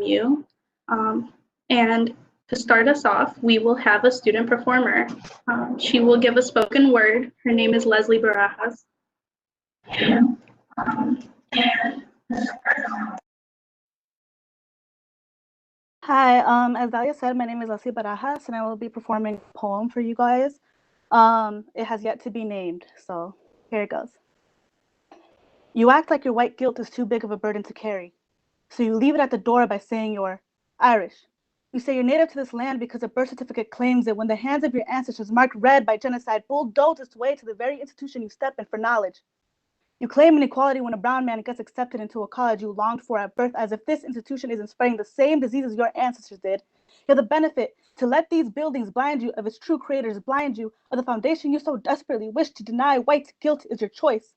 WMU. And to start us off, we will have a student performer. She will give a spoken word. Her name is Leslie Barajas. Hi, as Dalia said, my name is Leslie Barajas, and I will be performing a poem for you guys. It has yet to be named, so here it goes. You act like your white guilt is too big of a burden to carry, so you leave it at the door by saying you're Irish. You say you're native to this land because a birth certificate claims it when the hands of your ancestors marked red by genocide bulldozed its way to the very institution you step in for knowledge. You claim inequality when a brown man gets accepted into a college you longed for at birth, as if this institution isn't spreading the same diseases your ancestors did. You're the benefit to let these buildings blind you of its true creators, blind you of the foundation you so desperately wish to deny. White guilt is your choice.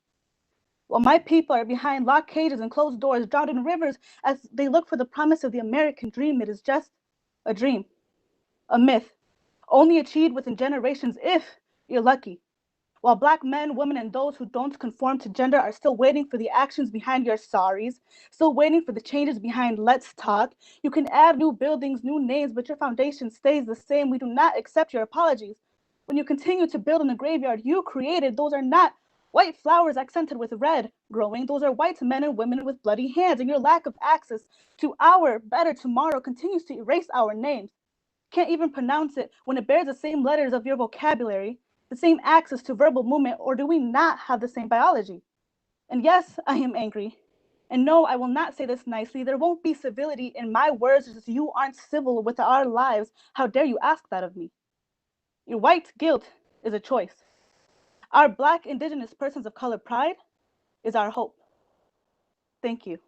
While my people are behind locked cages and closed doors, drowned in rivers as they look for the promise of the American dream, it is just a dream, a myth, only achieved within generations if you're lucky. While Black men, women, and those who don't conform to gender are still waiting for the actions behind your sorries, still waiting for the changes behind let's talk. You can add new buildings, new names, but your foundation stays the same. We do not accept your apologies. When you continue to build in the graveyard you created, those are not white flowers accented with red growing. Those are white men and women with bloody hands, and your lack of access to our better tomorrow continues to erase our names. Can't even pronounce it when it bears the same letters of your vocabulary, the same access to verbal movement, or do we not have the same biology? And yes, I am angry. And no, I will not say this nicely. There won't be civility in my words as you aren't civil with our lives. How dare you ask that of me? Your white guilt is a choice. Our Black, Indigenous, persons of color pride is our hope. Thank you.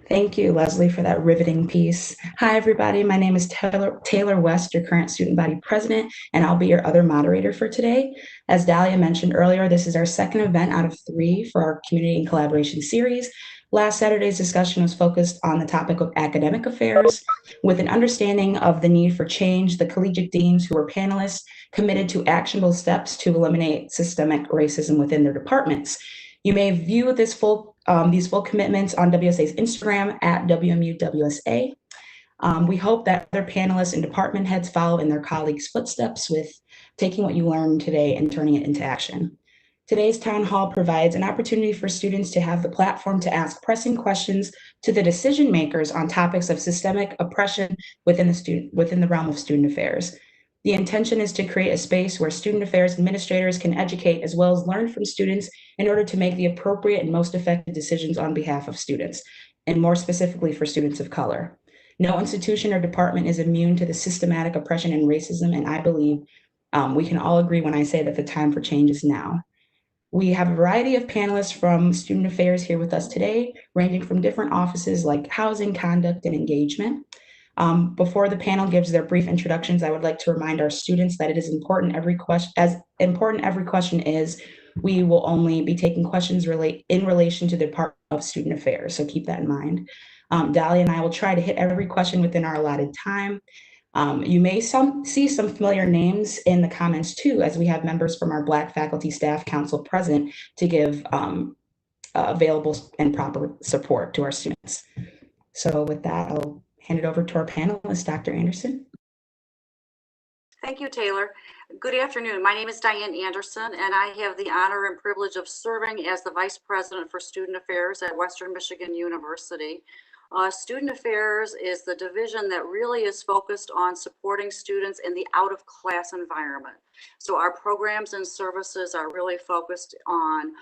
Thank you, Leslie, for that riveting piece. Hi, everybody. My name is Taylor West, your current student body president, and I'll be your other moderator for today. As Dalia mentioned earlier, this is our second event out of 3 for our community and collaboration series. Last Saturday's discussion was focused on the topic of academic affairs. With an understanding of the need for change, the collegiate deans who were panelists committed to actionable steps to eliminate systemic racism within their departments. You may view these full commitments on WSA's Instagram at WMUWSA. We hope that other panelists and department heads follow in their colleagues' footsteps with taking what you learned today and turning it into action. Today's town hall provides an opportunity for students to have the platform to ask pressing questions to the decision makers on topics of systemic oppression within the realm of student affairs. The intention is to create a space where student affairs administrators can educate as well as learn from students in order to make the appropriate and most effective decisions on behalf of students, and more specifically for students of color. No institution or department is immune to the systematic oppression and racism, and I believe we can all agree when I say that the time for change is now. We have a variety of panelists from student affairs here with us today, ranging from different offices like housing, conduct, and engagement. Before the panel gives their brief introductions, I would like to remind our students that it is important every question is, we will only be taking questions in relation to the Department of Student Affairs, so keep that in mind. Dalia and I will try to hit every question within our allotted time. You may see some familiar names in the comments too, as we have members from our Black Faculty Staff Council present to give available and proper support to our students. So with that, I'll hand it over to our panelist, Dr. Anderson. Thank you, Taylor. Good afternoon. My name is Diane Anderson, and I have the honor and privilege of serving as the Vice President for Student Affairs at Western Michigan University. Student Affairs is the division that really is focused on supporting students in the out-of-class environment. So our programs and services are really focused on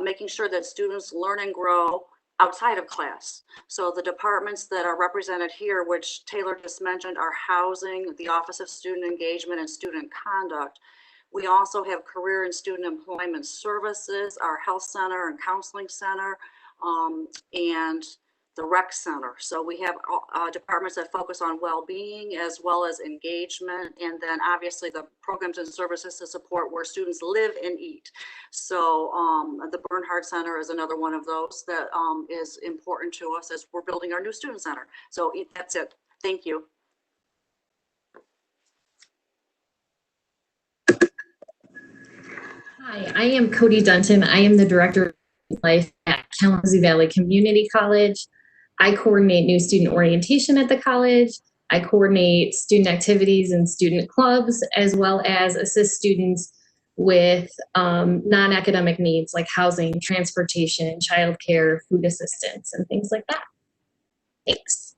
making sure that students learn and grow outside of class. So the departments that are represented here, which Taylor just mentioned, are housing, the Office of Student Engagement and Student Conduct. We also have Career and Student Employment Services, our Health Center and Counseling Center, and the Rec Center. So we have departments that focus on well-being as well as engagement, and then obviously the programs and services to support where students live and eat. So the Bernhard Center is another one of those that is important to us as we're building our new student center. So that's it. Thank you. Hi, I am Cody Dunton. I am the Director of Life at Kalamazoo Valley Community College. I coordinate new student orientation at the college. I coordinate student activities and student clubs, as well as assist students with non-academic needs like housing, transportation, childcare, food assistance, and things like that. Thanks.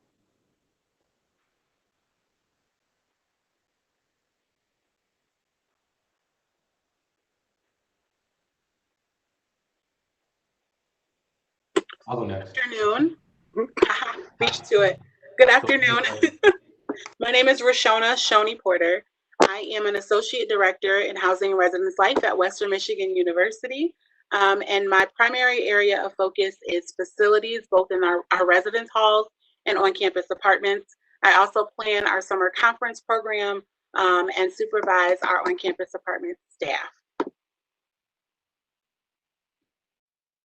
I'll go next. Good afternoon. Beat you to it. Good afternoon. My name is Roshona Shoney Porter. I am an Associate Director in Housing and Residence Life at Western Michigan University. And my primary area of focus is facilities, both in our residence halls and on-campus apartments. I also plan our summer conference program and supervise our on-campus apartment staff.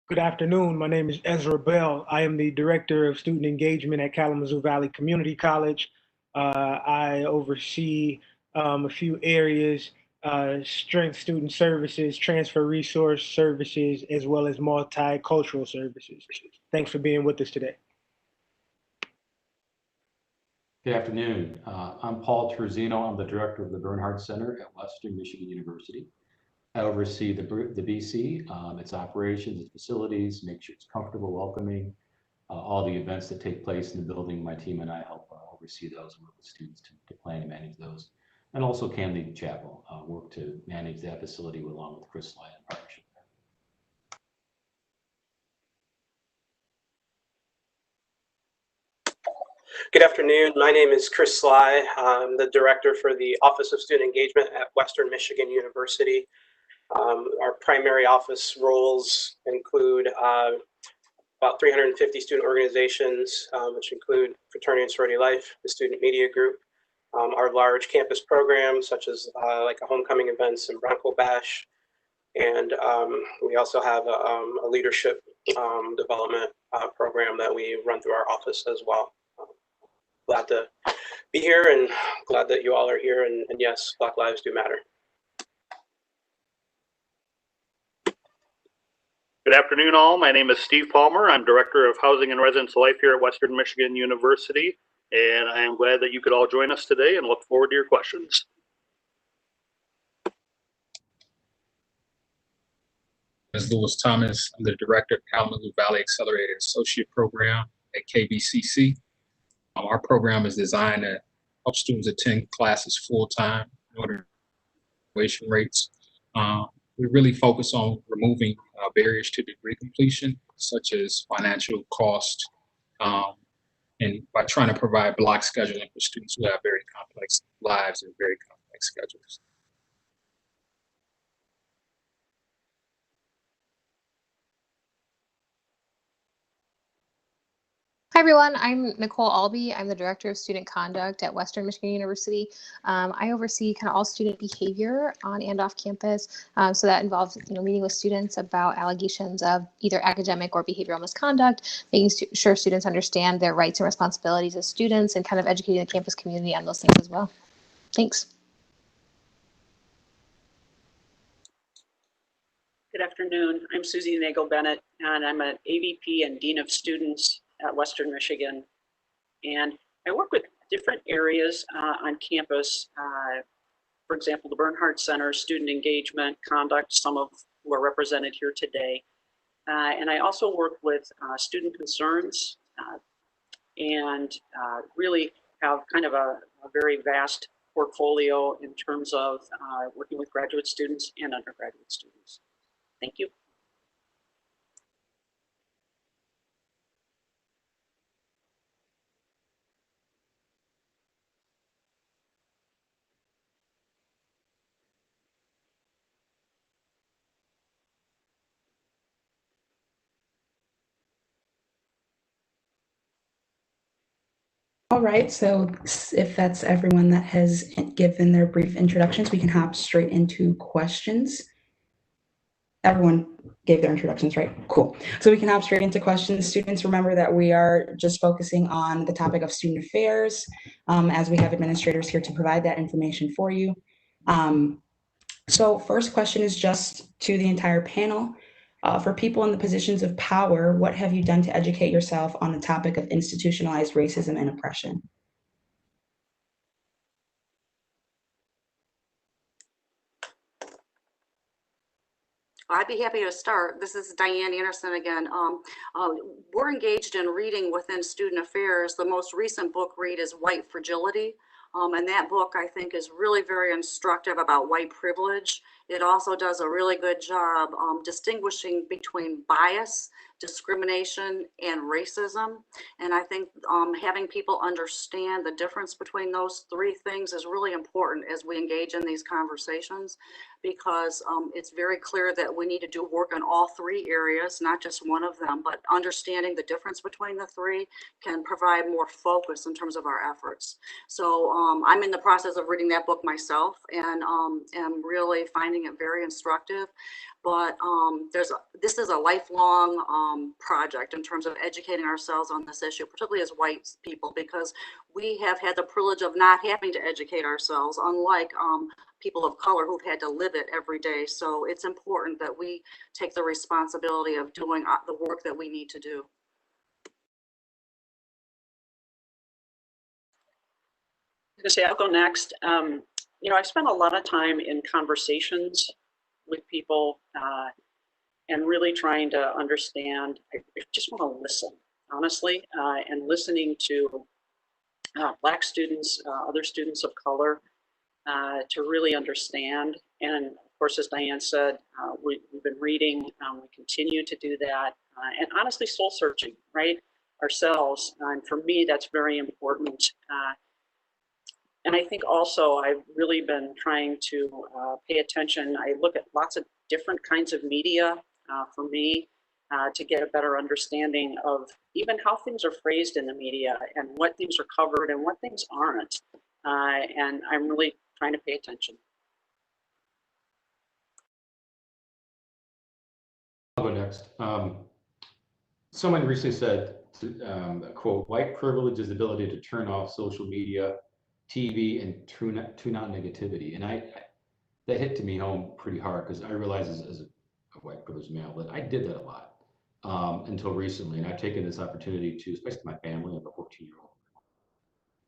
Good afternoon. My name is Ezra Bell. I am the Director of Student Engagement at Kalamazoo Valley Community College. I oversee a few areas, strength student services, transfer resource services, as well as multicultural services. Thanks for being with us today. Good afternoon. I'm Paul Terzino. I'm the Director of the Bernhardt Center at Western Michigan University. I oversee the BC, its operations, its facilities, make sure it's comfortable, welcoming, all the events that take place in the building. My team and I help oversee those, work with students to plan and manage those. And also Camden Chapel, work to manage that facility along with Chris Lyon in partnership. Good afternoon. My name is Chris Sly. I'm the Director for the Office of Student Engagement at Western Michigan University. Our primary office roles include about 350 student organizations, which include Fraternity and Sorority Life, the Student Media Group, our large campus programs such as like a homecoming events and Bronco Bash, and we also have a leadership development program that we run through our office as well. Glad to be here and glad that you all are here, and yes, Black Lives do matter. Good afternoon, all. My name is Steve Palmer. I'm Director of Housing and Residence Life here at Western Michigan University, and I am glad that you could all join us today and look forward to your questions. As Lewis Thomas, I'm the Director of Kalamazoo Valley Accelerated Associate Program at KVCC. Our program is designed to help students attend classes full-time in order to graduation rates. We really focus on removing barriers to degree completion, such as financial cost, and by trying to provide block scheduling for students who have very complex lives and very complex schedules. Hi everyone, I'm Nicole Albee. I'm the Director of Student Conduct at Western Michigan University. I oversee kind of all student behavior on and off campus. So that involves, meeting with students about allegations of either academic or behavioral misconduct, making sure students understand their rights and responsibilities as students, and kind of educating the campus community on those things as well. Thanks. Good afternoon. I'm Suzie Nagel-Bennett, and I'm an AVP and Dean of Students at Western Michigan. And I work with different areas on campus. For example, the Bernhardt Center, student engagement, conduct, some of who are represented here today. And I also work with student concerns and really have kind of a very vast portfolio in terms of working with graduate students and undergraduate students. Thank you. All right, so if that's everyone that has given their brief introductions, we can hop straight into questions. Everyone gave their introductions, right? Cool. So we can hop straight into questions. Students, remember that we are just focusing on the topic of student affairs, as we have administrators here to provide that information for you. So first question is just to the entire panel. For people in the positions of power, what have you done to educate yourself on the topic of institutionalized racism and oppression? I'd be happy to start. This is Diane Anderson again. We're engaged in reading within student affairs. The most recent book read is White Fragility. And that book, I think, is really very instructive about white privilege. It also does a really good job distinguishing between bias, discrimination, and racism. And I think having people understand the difference between those three things is really important as we engage in these conversations, because it's very clear that we need to do work in all three areas, not just one of them, but understanding the difference between the three can provide more focus in terms of our efforts. So I'm in the process of reading that book myself, and am really finding it very instructive. But this is a lifelong project in terms of educating ourselves on this issue, particularly as white people, because we have had the privilege of not having to educate ourselves, unlike people of color who've had to live it every day. So it's important that we take the responsibility of doing the work that we need to do. Say I'll go next. You know, I've spent a lot of time in conversations with people and really trying to understand. I just want to listen, honestly, and listening to Black students, other students of color, to really understand. And of course, as Diane said, we've been reading, we continue to do that, and honestly soul searching, right, ourselves. And for me, that's very important. And I think also I've really been trying to pay attention. I look at lots of different kinds of media for me to get a better understanding of even how things are phrased in the media and what things are covered and what things aren't. And I'm really trying to pay attention. I'll go next. Someone recently said, quote, white privilege is the ability to turn off social media, TV, and tune out negativity. And that hit to me home pretty hard, because I realize as a white privileged male that I did that a lot until recently. And I've taken this opportunity to, especially my family, I have a 14-year-old,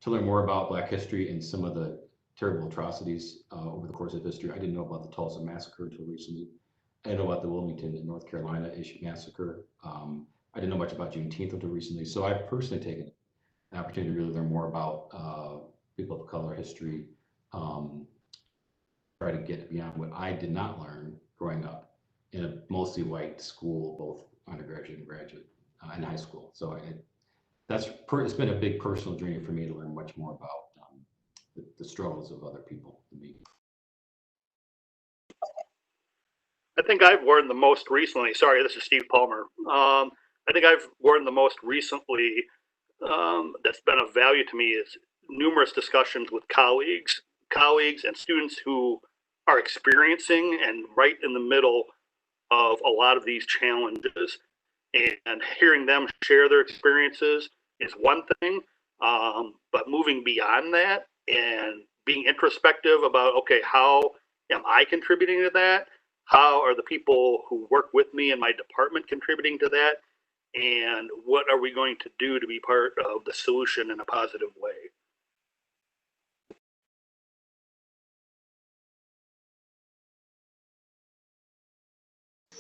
to learn more about Black history and some of the terrible atrocities over the course of history. I didn't know about the Tulsa massacre until recently. I didn't know about the Wilmington, North Carolina massacre. I didn't know much about Juneteenth until recently. So I've personally taken an opportunity to really learn more about people of color history, try to get beyond what I did not learn growing up in a mostly white school, both undergraduate and graduate, and high school. So it's been a big personal journey for me to learn much more about the struggles of other people than me. I think I've learned the most recently, sorry, this is Steve Palmer. I think I've learned the most recently that's been of value to me is numerous discussions with colleagues and students who are experiencing and right in the middle of a lot of these challenges, and hearing them share their experiences is one thing, but moving beyond that and being introspective about, okay, how am I contributing to that? How are the people who work with me in my department contributing to that? And what are we going to do to be part of the solution in a positive way?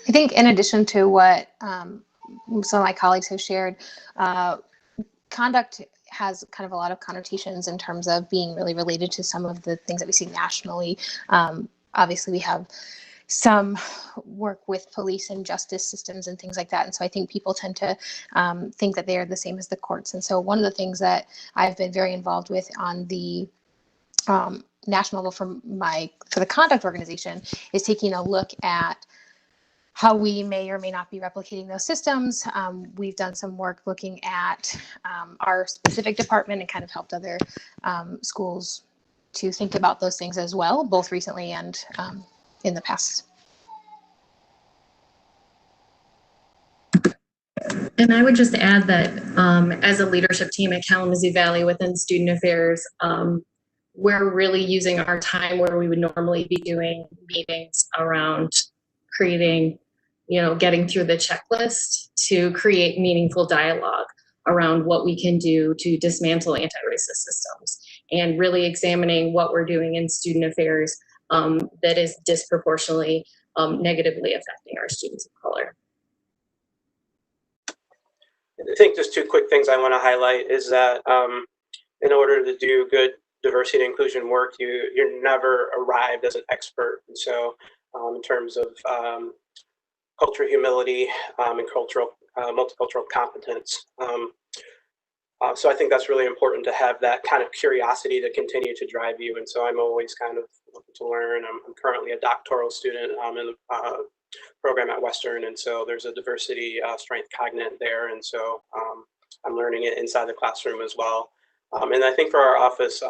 I think in addition to what some of my colleagues have shared, conduct has kind of a lot of connotations in terms of being really related to some of the things that we see nationally. Obviously, we have some work with police and justice systems and things like that. And so I think people tend to think that they are the same as the courts. And so one of the things that I've been very involved with on the national level for the conduct organization is taking a look at how we may or may not be replicating those systems. We've done some work looking at our specific department and kind of helped other schools to think about those things as well, both recently and in the past. And I would just add that as a leadership team at Kalamazoo Valley within Student Affairs, we're really using our time where we would normally be doing meetings around creating, getting through the checklist to create meaningful dialogue around what we can do to dismantle anti-racist systems, and really examining what we're doing in student affairs that is disproportionately negatively affecting our students of color. I think just two quick things I want to highlight is that in order to do good diversity and inclusion work, you're never arrived as an expert. And so in terms of cultural humility and cultural multicultural competence. So I think that's really important to have that kind of curiosity to continue to drive you. And so I'm always kind of looking to learn. I'm currently a doctoral student in the program at Western. And so there's a diversity strength cognate there. And so I'm learning it inside the classroom as well. And I think for our office,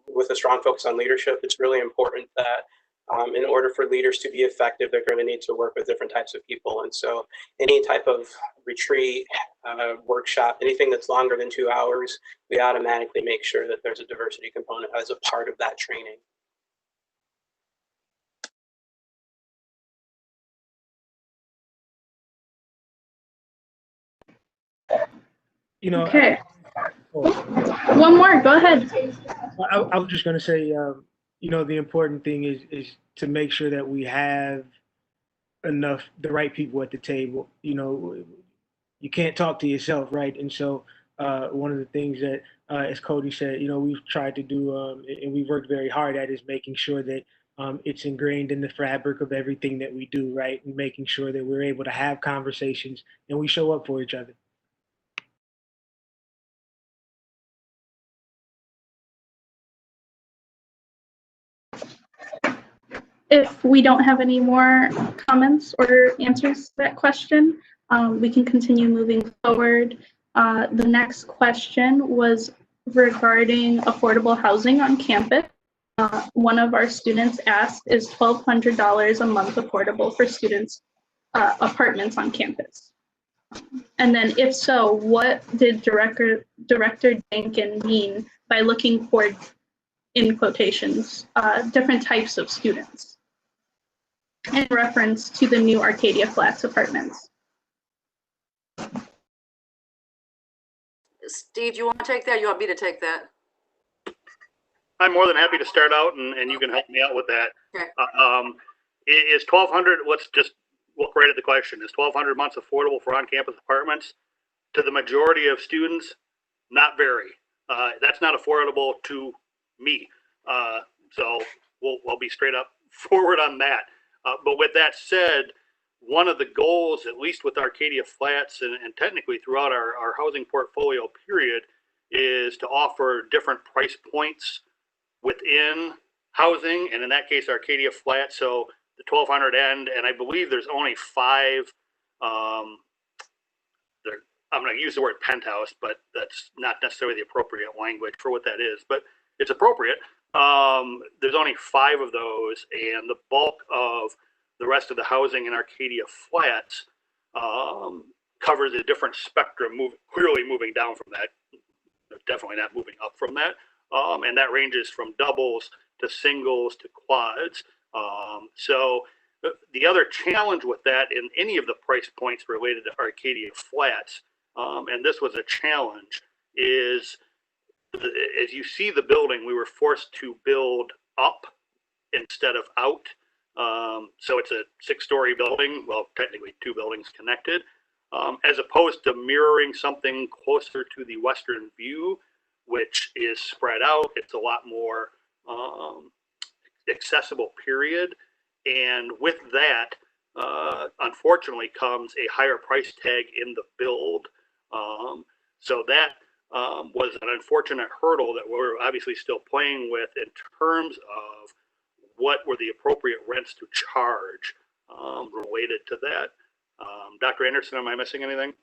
with a strong focus on leadership, it's really important that in order for leaders to be effective, they're going to need to work with different types of people. And so any type of retreat, workshop, anything that's longer than 2 hours, we automatically make sure that there's a diversity component as a part of that training. Okay. One more, go ahead. I was just going to say, the important thing is to make sure that we have the right people at the table. You can't talk to yourself, right? And so one of the things that, as Cody said, we've tried to do and we've worked very hard at is making sure that it's ingrained in the fabric of everything that we do, right? And making sure that we're able to have conversations and we show up for each other. If we don't have any more comments or answers to that question, we can continue moving forward. The next question was regarding affordable housing on campus. One of our students asked, is $1,200 a month affordable for students' apartments on campus? And then if so, what did Director Dankin mean by looking for, in quotations, different types of students in reference to the new Arcadia Flats apartments? Steve, do you want to take that? You want me to take that? I'm more than happy to start out, and you can help me out with that. Okay. Is 1,200, let's just look right at the question. Is 1,200 months affordable for on-campus apartments? To the majority of students, not very. That's not affordable to me. So we'll be straight up forward on that. But with that said, one of the goals, at least with Arcadia Flats and technically throughout our housing portfolio period, is to offer different price points within housing, and in that case, Arcadia Flats. So the 1,200 end, and I believe there's only 5. I'm going to use the word penthouse, but that's not necessarily the appropriate language for what that is, but it's appropriate. There's only 5 of those, and the bulk of the rest of the housing in Arcadia Flats covers a different spectrum, clearly moving down from that, definitely not moving up from that. And that ranges from doubles to singles to quads. So the other challenge with that in any of the price points related to Arcadia Flats, and this was a challenge, is as you see the building, we were forced to build up instead of out. So it's a 6-story building, well, technically 2 buildings connected, as opposed to mirroring something closer to the western view, which is spread out. It's a lot more accessible, period. And with that, unfortunately, comes a higher price tag in the build. So that was an unfortunate hurdle that we're obviously still playing with in terms of what were the appropriate rents to charge related to that. Dr. Anderson, am I missing anything?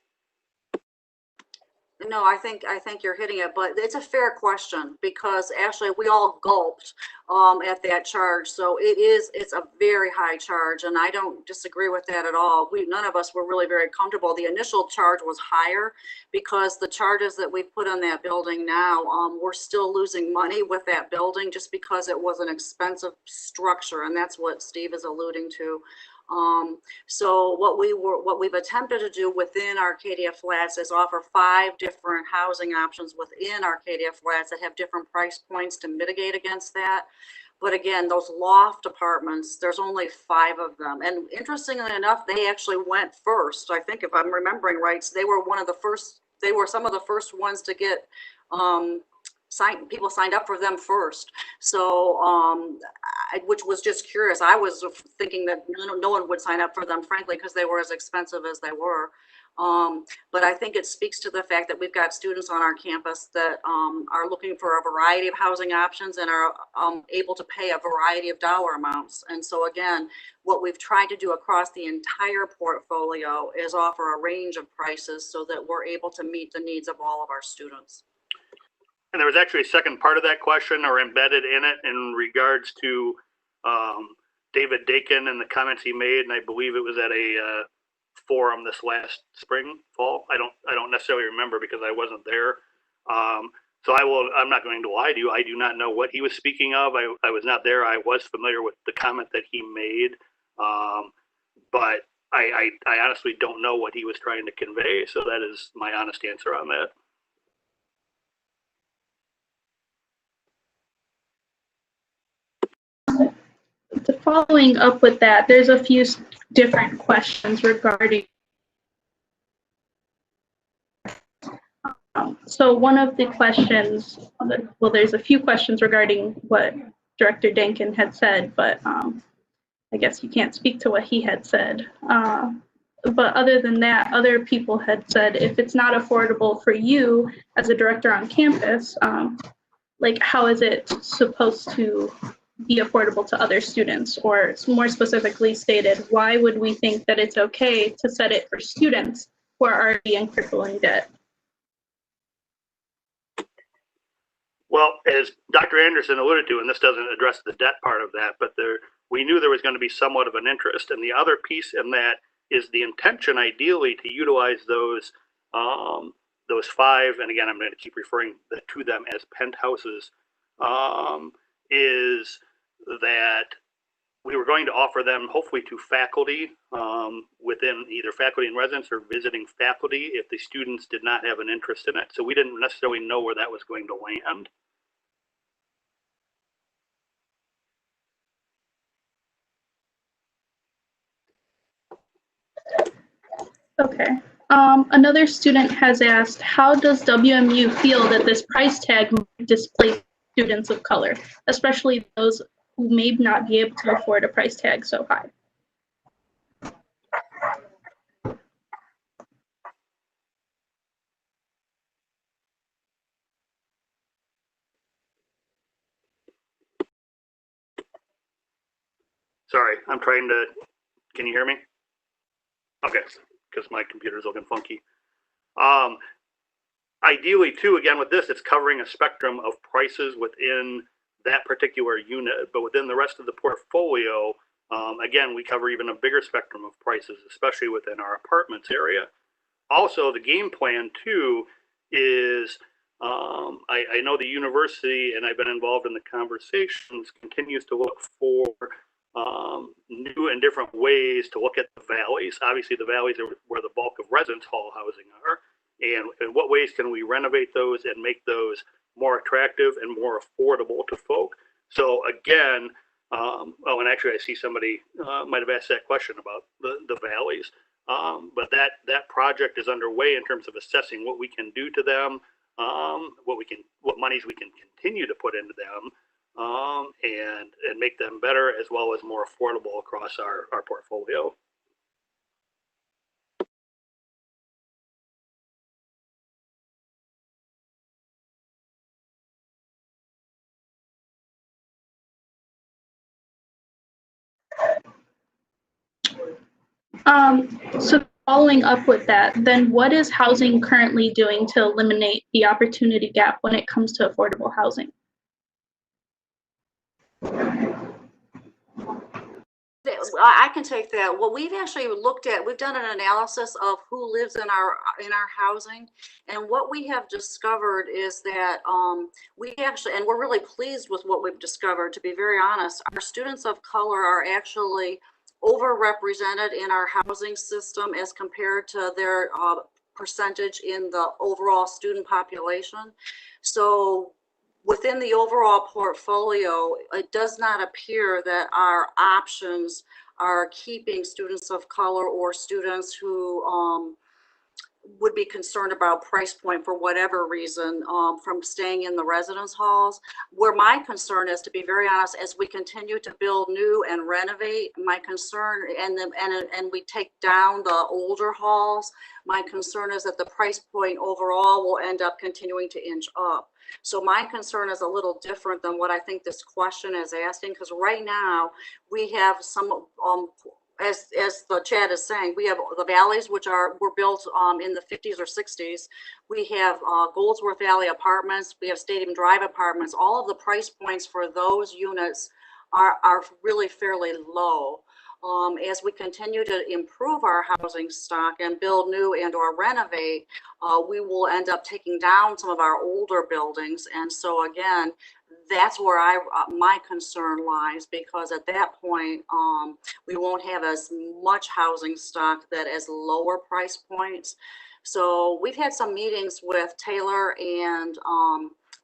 No, I think you're hitting it, but it's a fair question because actually we all gulped at that charge. So it's a very high charge, and I don't disagree with that at all. None of us were really very comfortable. The initial charge was higher because the charges that we've put on that building now, we're still losing money with that building just because it was an expensive structure, and that's what Steve is alluding to. So what we've attempted to do within Arcadia Flats is offer 5 different housing options within Arcadia Flats that have different price points to mitigate against that. But again, those loft apartments, there's only 5 of them. And interestingly enough, they actually went first. I think if I'm remembering right, so they were some of the first ones to get people signed up for them first. So, which was just curious. I was thinking that no one would sign up for them, frankly, because they were as expensive as they were. But I think it speaks to the fact that we've got students on our campus that are looking for a variety of housing options and are able to pay a variety of dollar amounts. And so again, what we've tried to do across the entire portfolio is offer a range of prices so that we're able to meet the needs of all of our students. And there was actually a second part of that question, or embedded in it, in regards to David Dakin and the comments he made, and I believe it was at a forum this last fall. I don't necessarily remember because I wasn't there. So I'm not going to lie to you. I do not know what he was speaking of. I was not there. I was familiar with the comment that he made, but I honestly don't know what he was trying to convey. So that is my honest answer on that. Following up with that, there's a few different questions regarding. So one of the questions, well, there's a few questions regarding what Director Dankin had said, but I guess you can't speak to what he had said. But other than that, other people had said, if it's not affordable for you as a director on campus, like how is it supposed to be affordable to other students? Or more specifically stated, why would we think that it's okay to set it for students who are already in crippling debt? Well, as Dr. Anderson alluded to, and this doesn't address the debt part of that, but we knew there was going to be somewhat of an interest. And the other piece in that is the intention, ideally, to utilize those 5, and again, I'm going to keep referring to them as penthouses, is that we were going to offer them hopefully to faculty within either faculty in residence or visiting faculty if the students did not have an interest in it. So we didn't necessarily know where that was going to land. Okay. Another student has asked, how does WMU feel that this price tag might displace students of color, especially those who may not be able to afford a price tag so high? Sorry, I'm trying to, can you hear me? Okay, because my computer's looking funky. Ideally, too, again, with this, it's covering a spectrum of prices within that particular unit, but within the rest of the portfolio, again, we cover even a bigger spectrum of prices, especially within our apartments area. Also, the game plan, too, is I know the university, and I've been involved in the conversations, continues to look for new and different ways to look at the valleys. Obviously, the valleys are where the bulk of residence hall housing are. And in what ways can we renovate those and make those more attractive and more affordable to folk? So again, oh, and actually I see somebody might have asked that question about the valleys. But that project is underway in terms of assessing what we can do to them, what monies we can continue to put into them, and make them better as well as more affordable across our portfolio. So following up with that, then what is housing currently doing to eliminate the opportunity gap when it comes to affordable housing? I can take that. Well, we've actually looked at, we've done an analysis of who lives in our housing, and what we have discovered is that we actually, and we're really pleased with what we've discovered, to be very honest, our students of color are actually overrepresented in our housing system as compared to their percentage in the overall student population. So within the overall portfolio, it does not appear that our options are keeping students of color or students who would be concerned about price point for whatever reason from staying in the residence halls. Where my concern is, to be very honest, as we continue to build new and renovate, my concern, and we take down the older halls, my concern is that the price point overall will end up continuing to inch up. So my concern is a little different than what I think this question is asking, because right now we have some as the chat is saying, we have the valleys, which were built in the 50s or 60s. We have Goldsworth Valley apartments. We have Stadium Drive apartments. All of the price points for those units are really fairly low. As we continue to improve our housing stock and build new and or renovate, we will end up taking down some of our older buildings. And so again, that's where my concern lies, because at that point, we won't have as much housing stock that is lower price points. So we've had some meetings with Taylor and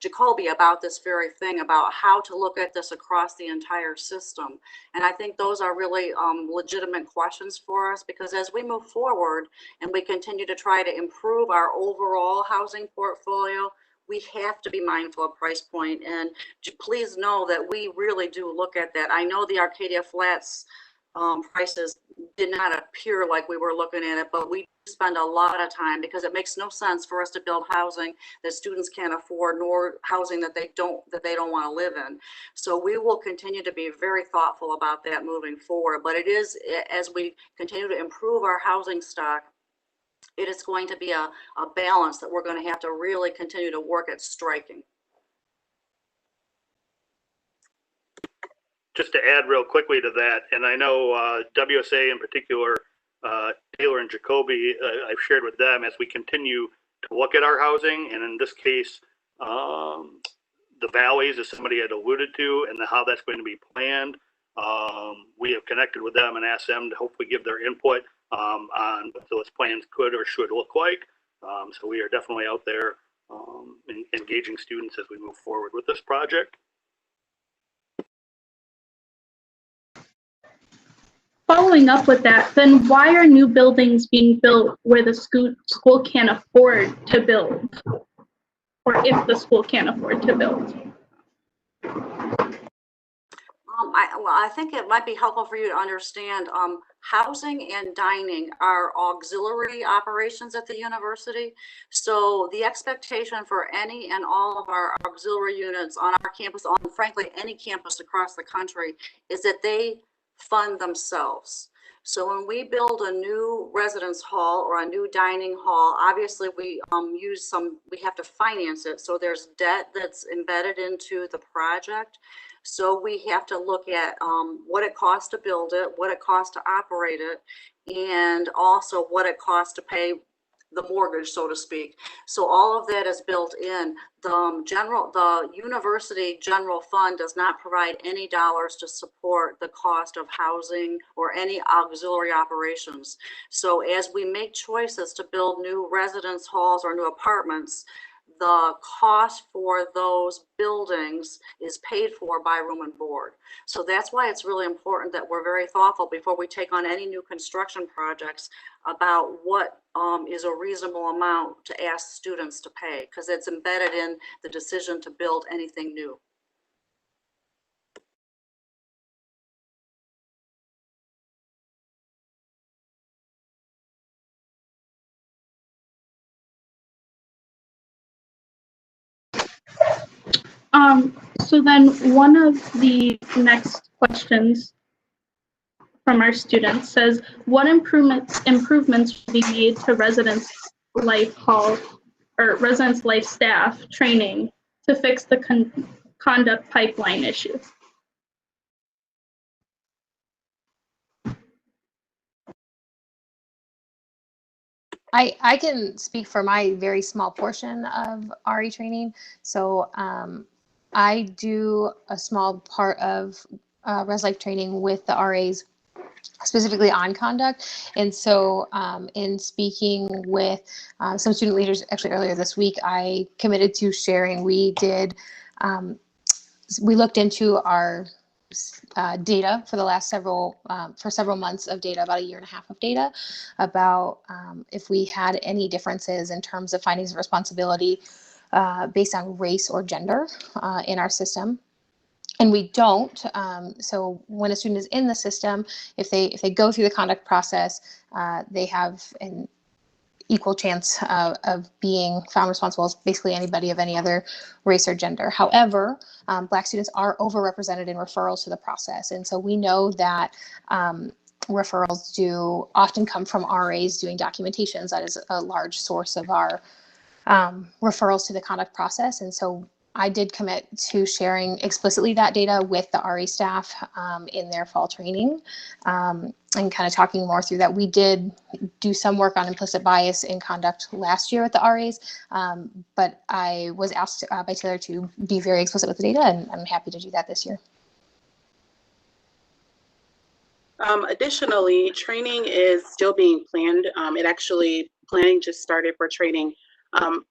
Jacoby about this very thing, about how to look at this across the entire system. And I think those are really legitimate questions for us, because as we move forward and we continue to try to improve our overall housing portfolio, we have to be mindful of price point. And please know that we really do look at that. I know the Arcadia Flats prices did not appear like we were looking at it, but we spend a lot of time, because it makes no sense for us to build housing that students can't afford, nor housing that they don't want to live in. So we will continue to be very thoughtful about that moving forward. But it is, as we continue to improve our housing stock, it is going to be a balance that we're going to have to really continue to work at striking. Just to add real quickly to that, and I know WSA in particular, Taylor and Jacoby, I've shared with them as we continue to look at our housing, and in this case, the valleys, as somebody had alluded to, and how that's going to be planned. We have connected with them and asked them to hopefully give their input on what those plans could or should look like. So we are definitely out there engaging students as we move forward with this project. Following up with that, then why are new buildings being built where the school can't afford to build, or if the school can't afford to build? I think it might be helpful for you to understand housing and dining are auxiliary operations at the university. So the expectation for any and all of our auxiliary units on our campus, on frankly any campus across the country, is that they fund themselves. So when we build a new residence hall or a new dining hall, obviously we have to finance it. So there's debt that's embedded into the project. So we have to look at what it costs to build it, what it costs to operate it, and also what it costs to pay the mortgage, so to speak. So all of that is built in. The university general fund does not provide any dollars to support the cost of housing or any auxiliary operations. So as we make choices to build new residence halls or new apartments, the cost for those buildings is paid for by room and board. So that's why it's really important that we're very thoughtful before we take on any new construction projects about what is a reasonable amount to ask students to pay, because it's embedded in the decision to build anything new. So then one of the next questions from our students says, what improvements will be made to residence life hall or residence life staff training to fix the conduct pipeline issue? I can speak for my very small portion of RE training. So I do a small part of res life training with the RAs specifically on conduct. And so in speaking with some student leaders actually earlier this week, I committed to sharing. We looked into our data for the last several months of data, about a year and a half of data, about if we had any differences in terms of findings of responsibility based on race or gender in our system. And we don't. So when a student is in the system, if they go through the conduct process, they have an equal chance of being found responsible as basically anybody of any other race or gender. However, Black students are overrepresented in referrals to the process. And so we know that referrals do often come from RAs doing documentations. That is a large source of our referrals to the conduct process. And so I did commit to sharing explicitly that data with the RA staff in their fall training and kind of talking more through that. We did do some work on implicit bias in conduct last year with the RAs, but I was asked by Taylor to be very explicit with the data, and I'm happy to do that this year. Additionally, training is still being planned. Planning just started for training.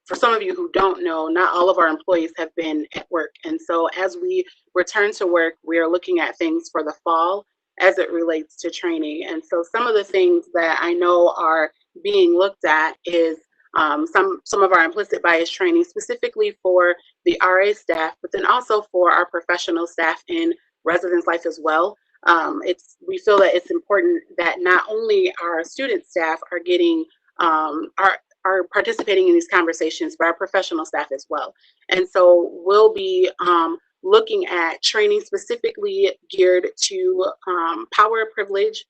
For some of you who don't know, not all of our employees have been at work. And so as we return to work, we are looking at things for the fall as it relates to training. And so some of the things that I know are being looked at is some of our implicit bias training, specifically for the RA staff, but then also for our professional staff in residence life as well. We feel that it's important that not only our student staff are getting are participating in these conversations, but our professional staff as well. And so we'll be looking at training specifically geared to power of privilege,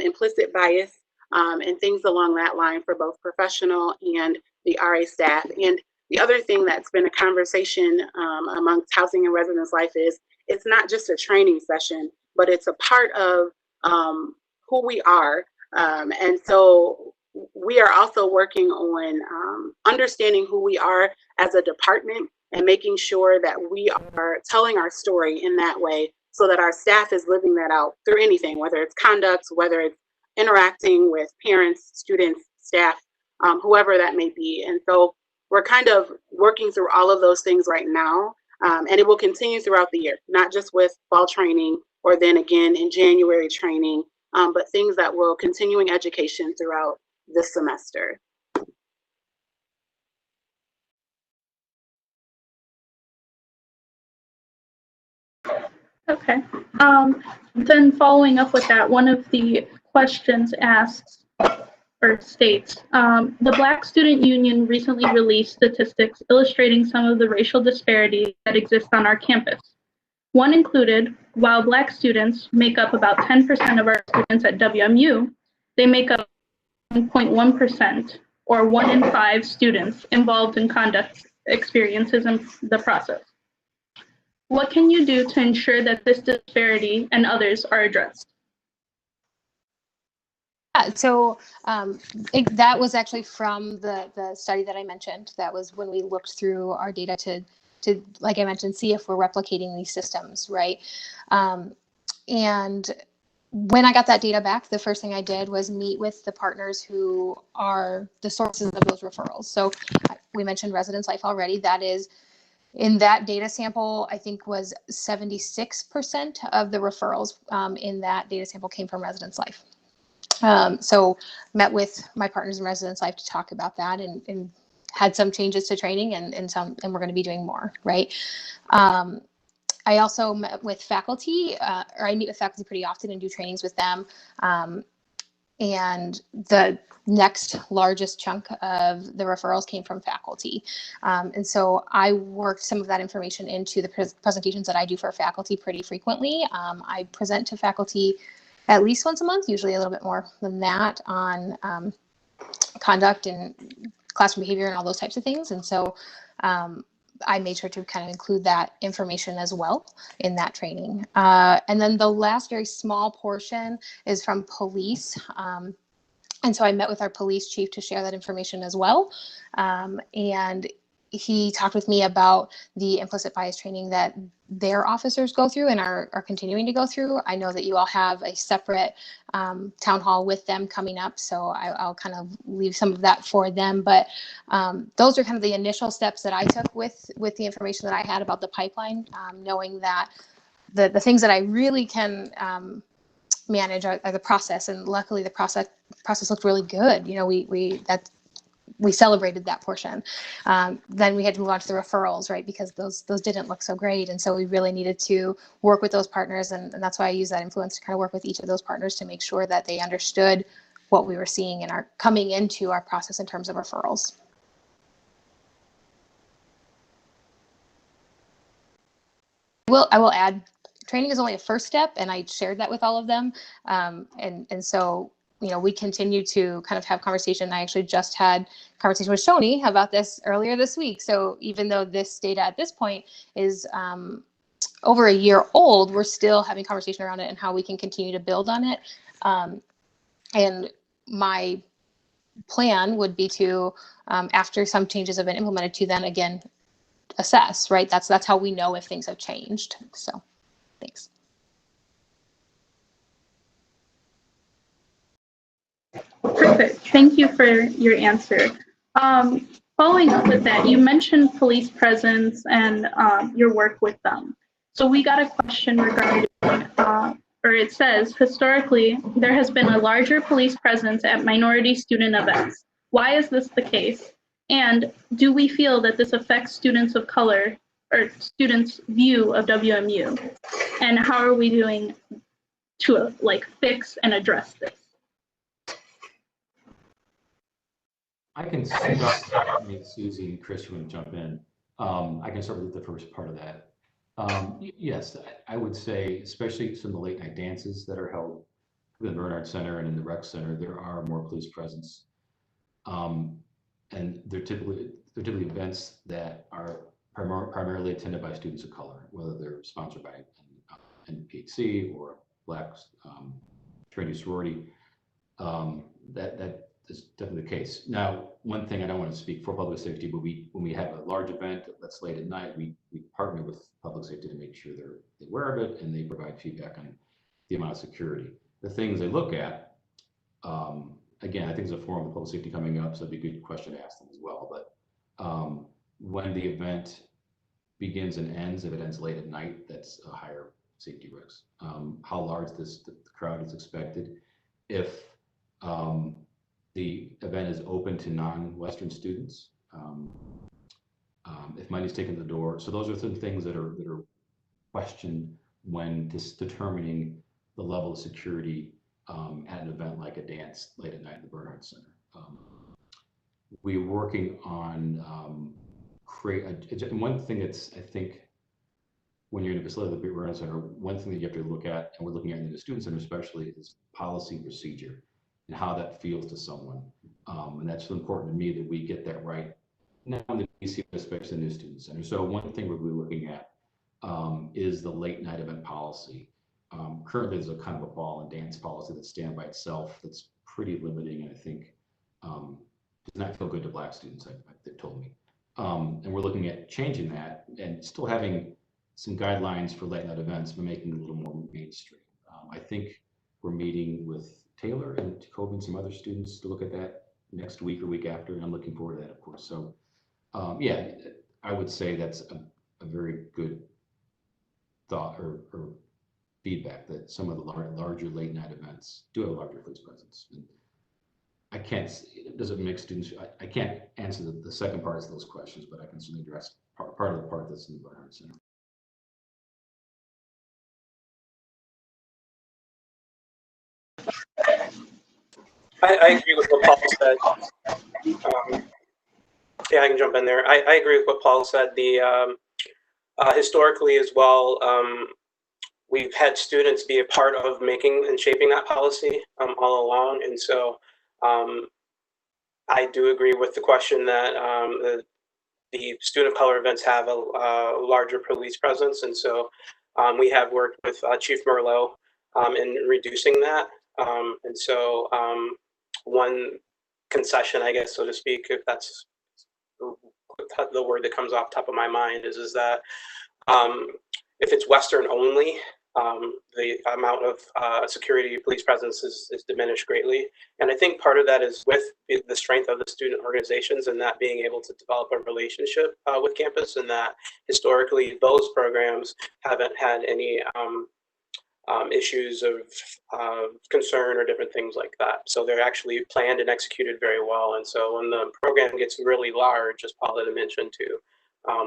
implicit bias, and things along that line for both professional and the RA staff. And the other thing that's been a conversation amongst housing and residence life is it's not just a training session, but it's a part of who we are. And so we are also working on understanding who we are as a department and making sure that we are telling our story in that way so that our staff is living that out through anything, whether it's conduct, whether it's interacting with parents, students, staff, whoever that may be. And so we're kind of working through all of those things right now, and it will continue throughout the year, not just with fall training or then again in January training, but things that will continuing education throughout this semester. Okay. Then following up with that, one of the questions asks or states, the Black Student Union recently released statistics illustrating some of the racial disparities that exist on our campus. One included, while Black students make up about 10% of our students at WMU, they make up 1.1%, or 1 in 5 students involved in conduct experiences in the process. What can you do to ensure that this disparity and others are addressed? Yeah, so that was actually from the study that I mentioned. That was when we looked through our data to, like I mentioned, see if we're replicating these systems, right? And when I got that data back, the first thing I did was meet with the partners who are the sources of those referrals. So we mentioned residence life already. That is, in that data sample, I think was 76% of the referrals in that data sample came from residence life. So met with my partners in residence life to talk about that and had some changes to training and we're going to be doing more, right? I also met with faculty, or I meet with faculty pretty often and do trainings with them. And the next largest chunk of the referrals came from faculty. And so I worked some of that information into the presentations that I do for faculty pretty frequently. I present to faculty at least once a month, usually a little bit more than that, on conduct and classroom behavior and all those types of things. And so I made sure to kind of include that information as well in that training. And then the last very small portion is from police. And so I met with our police chief to share that information as well. And he talked with me about the implicit bias training that their officers go through and are continuing to go through. I know that you all have a separate town hall with them coming up, so I'll kind of leave some of that for them. But those are kind of the initial steps that I took with the information that I had about the pipeline, knowing that the things that I really can manage are the process, and luckily the process looked really good. You know, we celebrated that portion. Then we had to move on to the referrals, right? Because those didn't look so great. And so we really needed to work with those partners. And that's why I use that influence to kind of work with each of those partners to make sure that they understood what we were seeing and are coming into our process in terms of referrals. I will add, training is only a first step, and I shared that with all of them. And so, you know, we continue to kind of have conversation. I actually just had conversation with Shoni about this earlier this week. So even though this data at this point is over a year old, we're still having conversation around it and how we can continue to build on it. And my plan would be to, after some changes have been implemented, to then again assess, right? That's how we know if things have changed. So thanks. Perfect. Thank you for your answer. Following up with that, you mentioned police presence and your work with them. So we got a question regarding, or it says, historically, there has been a larger police presence at minority student events. Why is this the case? And do we feel that this affects students of color or students' view of WMU? And how are we doing to fix and address this? I can start. I mean, Suzie and Chris would jump in. I can start with the first part of that. Yes, I would say, especially some of the late night dances that are held in the Bernard Center and in the Rec Center, there are more police presence. And they're typically events that are primarily attended by students of color, whether they're sponsored by NPHC or Black Trinity Sorority. That is definitely the case. Now, one thing I don't want to speak for public safety, but when we have a large event that's late at night, we partner with public safety to make sure they're aware of it and they provide feedback on the amount of security. The things they look at, again, I think there's a forum of public safety coming up, so it'd be a good question to ask them as well. But when the event begins and ends, if it ends late at night, that's a higher safety risk. How large the crowd is expected. If the event is open to non-Western students, if money's taken to the door. So those are some things that are questioned when determining the level of security at an event like a dance late at night in the Bernard Center. We're working on one thing that's, I think, when you're in a facility like the Bernard Center, one thing that you have to look at, and we're looking at in the Student Center especially, is policy and procedure and how that feels to someone. And that's important to me that we get that right now in the BC, especially in the Student Center. So one thing we're looking at is the late night event policy. Currently, there's a kind of a ball and dance policy that stands by itself that's pretty limiting, and I think does not feel good to Black students, they've told me. And we're looking at changing that and still having some guidelines for late night events, but making it a little more mainstream. I think we're meeting with Taylor and Jacoby and some other students to look at that next week or week after, and I'm looking forward to that, of course. So yeah, I would say that's a very good thought or feedback that some of the larger late night events do have a larger police presence. And I can't, does it make students, I can't answer the second part of those questions, but I can certainly address part of the part that's in the Bernard Center. I agree with what Paul said. Yeah, I can jump in there. I agree with what Paul said. The historically as well, we've had students be a part of making and shaping that policy all along, and so I do agree with the question that the student of color events have a larger police presence, and so we have worked with Chief Merlot in reducing that, and so one concession, I guess, so to speak, if that's the word that comes off top of my mind is that if it's Western only, the amount of security police presence is diminished greatly. And I think part of that is with the strength of the student organizations and that being able to develop a relationship with campus, and that historically those programs haven't had any issues of concern or different things like that. So they're actually planned and executed very well. And so when the program gets really large, as Paula had mentioned too,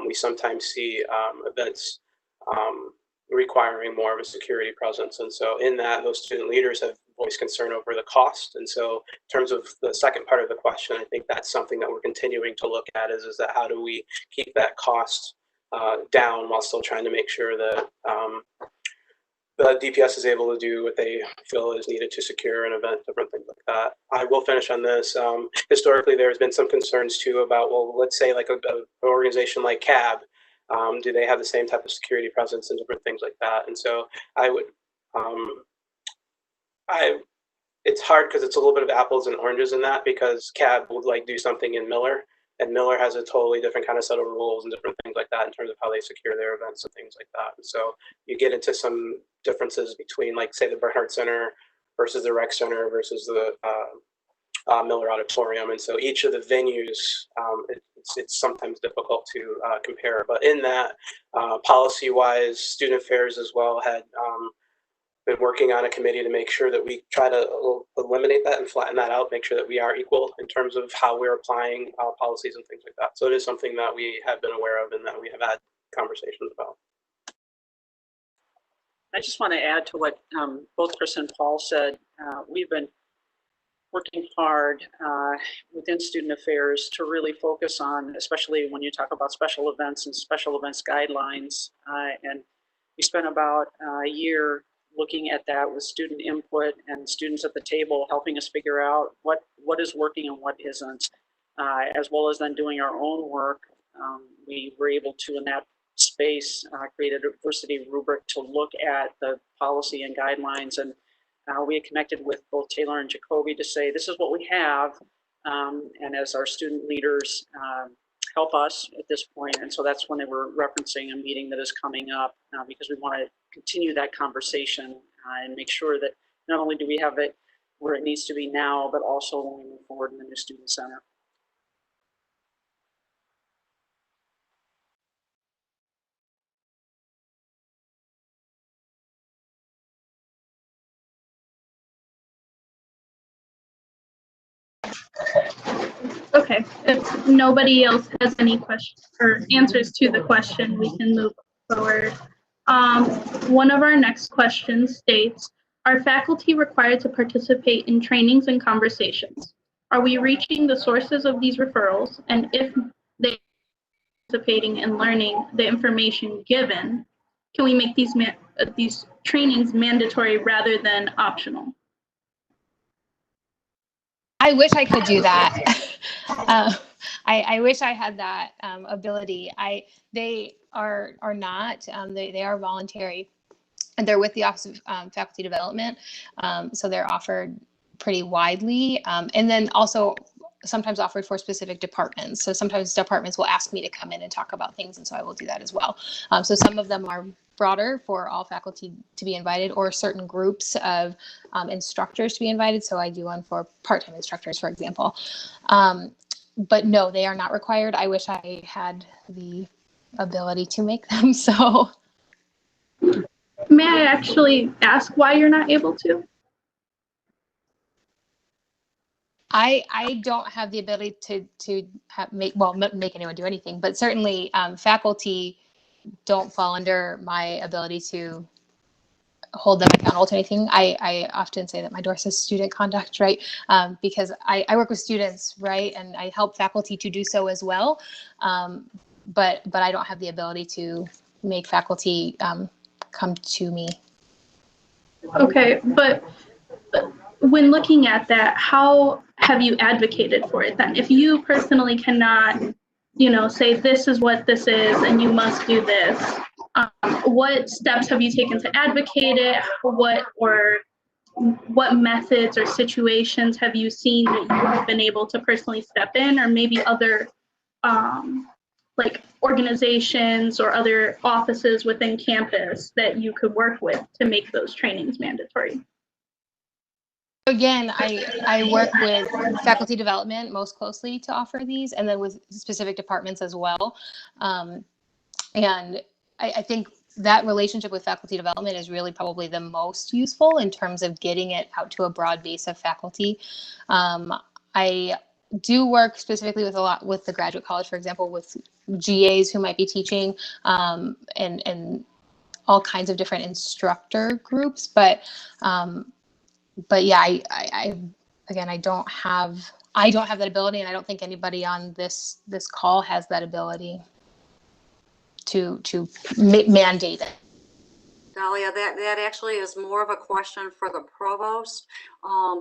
we sometimes see events requiring more of a security presence. And so in that, those student leaders have voiced concern over the cost. And so in terms of the second part of the question, I think that's something that we're continuing to look at is that how do we keep that cost down while still trying to make sure that the DPS is able to do what they feel is needed to secure an event, different things like that. I will finish on this. Historically, there's been some concerns too about, well, let's say like an organization like CAB, do they have the same type of security presence and different things like that? And so I would, it's hard because it's a little bit of apples and oranges in that, because CAB would like do something in Miller, and Miller has a totally different kind of set of rules and different things like that in terms of how they secure their events and things like that. And so you get into some differences between, like, say, the Bernhardt Center versus the Rec Center versus the Miller Auditorium. And so each of the venues, it's sometimes difficult to compare. But in that, policy-wise, student affairs as well had been working on a committee to make sure that we try to eliminate that and flatten that out, make sure that we are equal in terms of how we're applying policies and things like that. So it is something that we have been aware of and that we have had conversations about. I just want to add to what both Chris and Paul said. We've been working hard within student affairs to really focus on, especially when you talk about special events and special events guidelines. And we spent about a year looking at that with student input and students at the table, helping us figure out what is working and what isn't, as well as then doing our own work. We were able to, in that space, create a diversity rubric to look at the policy and guidelines. And we had connected with both Taylor and Jacoby to say, this is what we have. And as our student leaders help us at this point. And so that's when they were referencing a meeting that is coming up, because we want to continue that conversation and make sure that not only do we have it where it needs to be now, but also when we move forward in the new student center. Okay, if nobody else has any questions or answers to the question, we can move forward. One of our next questions states, are faculty required to participate in trainings and conversations? Are we reaching the sources of these referrals? And if they are participating and learning the information given, can we make these trainings mandatory rather than optional? I wish I could do that. I wish I had that ability. They are not. They are voluntary, and they're with the Office of Faculty Development, so they're offered pretty widely, and then also sometimes offered for specific departments. So sometimes departments will ask me to come in and talk about things, and so I will do that as well. So some of them are broader for all faculty to be invited, or certain groups of instructors to be invited. So I do one for part-time instructors, for example. But no, they are not required. I wish I had the ability to make them so. May I actually ask why you're not able to? I don't have the ability to make anyone do anything, but certainly faculty don't fall under my ability to hold them accountable to anything. I often say that my door says student conduct, right? Because I work with students, right? And I help faculty to do so as well. But I don't have the ability to make faculty come to me. Okay, but when looking at that, how have you advocated for it then? If you personally cannot, say this is what this is and you must do this, what steps have you taken to advocate it? What methods or situations have you seen that you have been able to personally step in, or maybe other like organizations or other offices within campus that you could work with to make those trainings mandatory? Again, I work with faculty development most closely to offer these, and then with specific departments as well. And I think that relationship with faculty development is really probably the most useful in terms of getting it out to a broad base of faculty. I do work specifically with the graduate college, for example, with GAs who might be teaching, and all kinds of different instructor groups. But yeah, I again, I don't have that ability, and I don't think anybody on this call has that ability to mandate it. Dahlia, that actually is more of a question for the provost,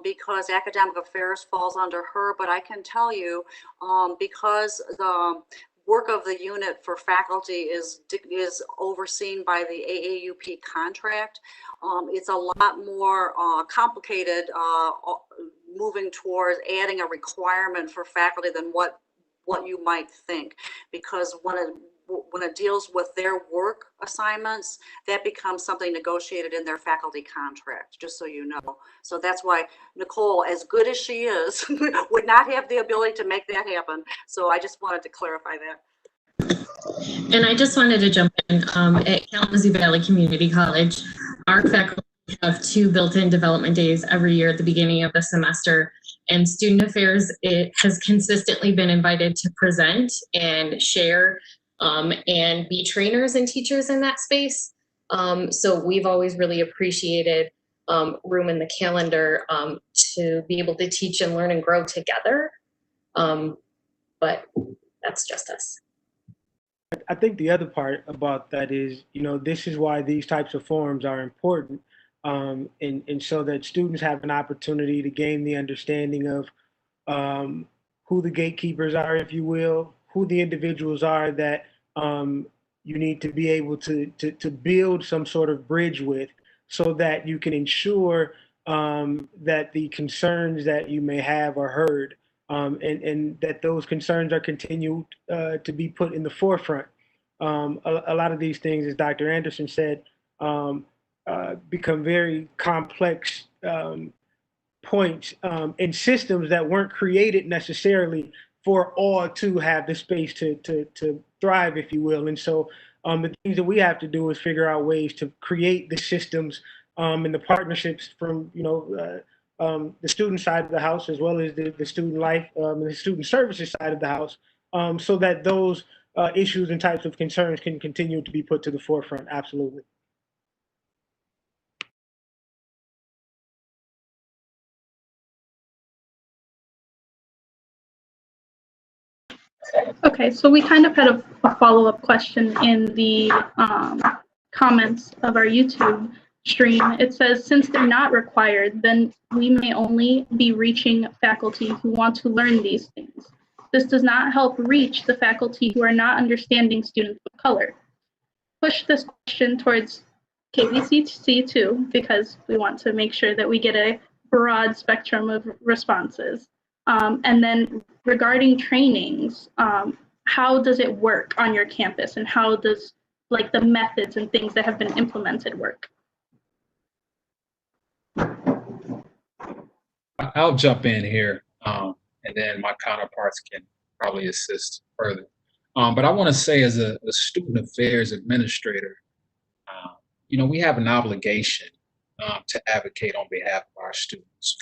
because academic affairs falls under her. But I can tell you, because the work of the unit for faculty is overseen by the AAUP contract, it's a lot more complicated moving towards adding a requirement for faculty than what you might think, because when it deals with their work assignments, that becomes something negotiated in their faculty contract, just so you know. So that's why Nicole, as good as she is, would not have the ability to make that happen. So I just wanted to clarify that. And I just wanted to jump in. At Kalamazoo Valley Community College, our faculty have 2 built-in development days every year at the beginning of the semester. And Student Affairs, it has consistently been invited to present and share and be trainers and teachers in that space. So we've always really appreciated room in the calendar to be able to teach and learn and grow together. But that's just us. I think the other part about that is, this is why these types of forums are important, and so that students have an opportunity to gain the understanding of who the gatekeepers are, if you will, who the individuals are that you need to be able to build some sort of bridge with, so that you can ensure that the concerns that you may have are heard, and that those concerns are continued to be put in the forefront. A lot of these things, as Dr. Anderson said, become very complex points and systems that weren't created necessarily for all to have the space to thrive, if you will. And so the things that we have to do is figure out ways to create the systems and the partnerships from the student side of the house, as well as the student life and the student services side of the house, so that those issues and types of concerns can continue to be put to the forefront. Absolutely. Okay, so we kind of had a follow-up question in the comments of our YouTube stream. It says, since they're not required, then we may only be reaching faculty who want to learn these things. This does not help reach the faculty who are not understanding students of color. Push this question towards KVCC too, because we want to make sure that we get a broad spectrum of responses. And then regarding trainings, how does it work on your campus, and how does the methods and things that have been implemented work? I'll jump in here, and then my counterparts can probably assist further. But I want to say, as a student affairs administrator, we have an obligation to advocate on behalf of our students.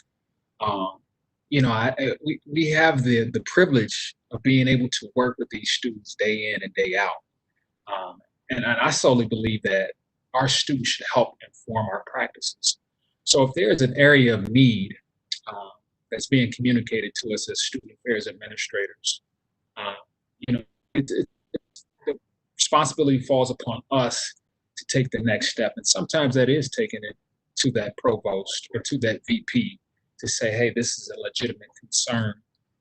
We have the privilege of being able to work with these students day in and day out. And I solely believe that our students should help inform our practices. So if there's an area of need that's being communicated to us as student affairs administrators, the responsibility falls upon us to take the next step. And sometimes that is taking it to that provost or to that VP to say, hey, this is a legitimate concern.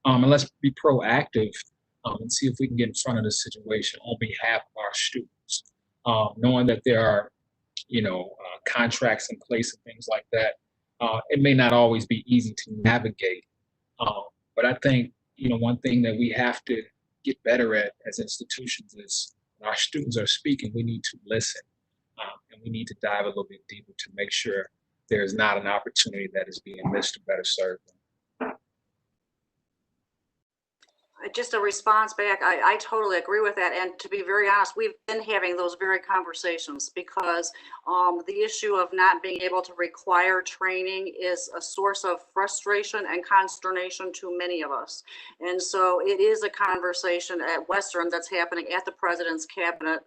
And let's be proactive and see if we can get in front of the situation on behalf of our students, knowing that there are, contracts in place and things like that. It may not always be easy to navigate, but I think, one thing that we have to get better at as institutions is when our students are speaking, we need to listen. And we need to dive a little bit deeper to make sure there is not an opportunity that is being missed to better serve them. Just a response back, I totally agree with that. And to be very honest, we've been having those very conversations because the issue of not being able to require training is a source of frustration and consternation to many of us. And so it is a conversation at Western that's happening at the president's cabinet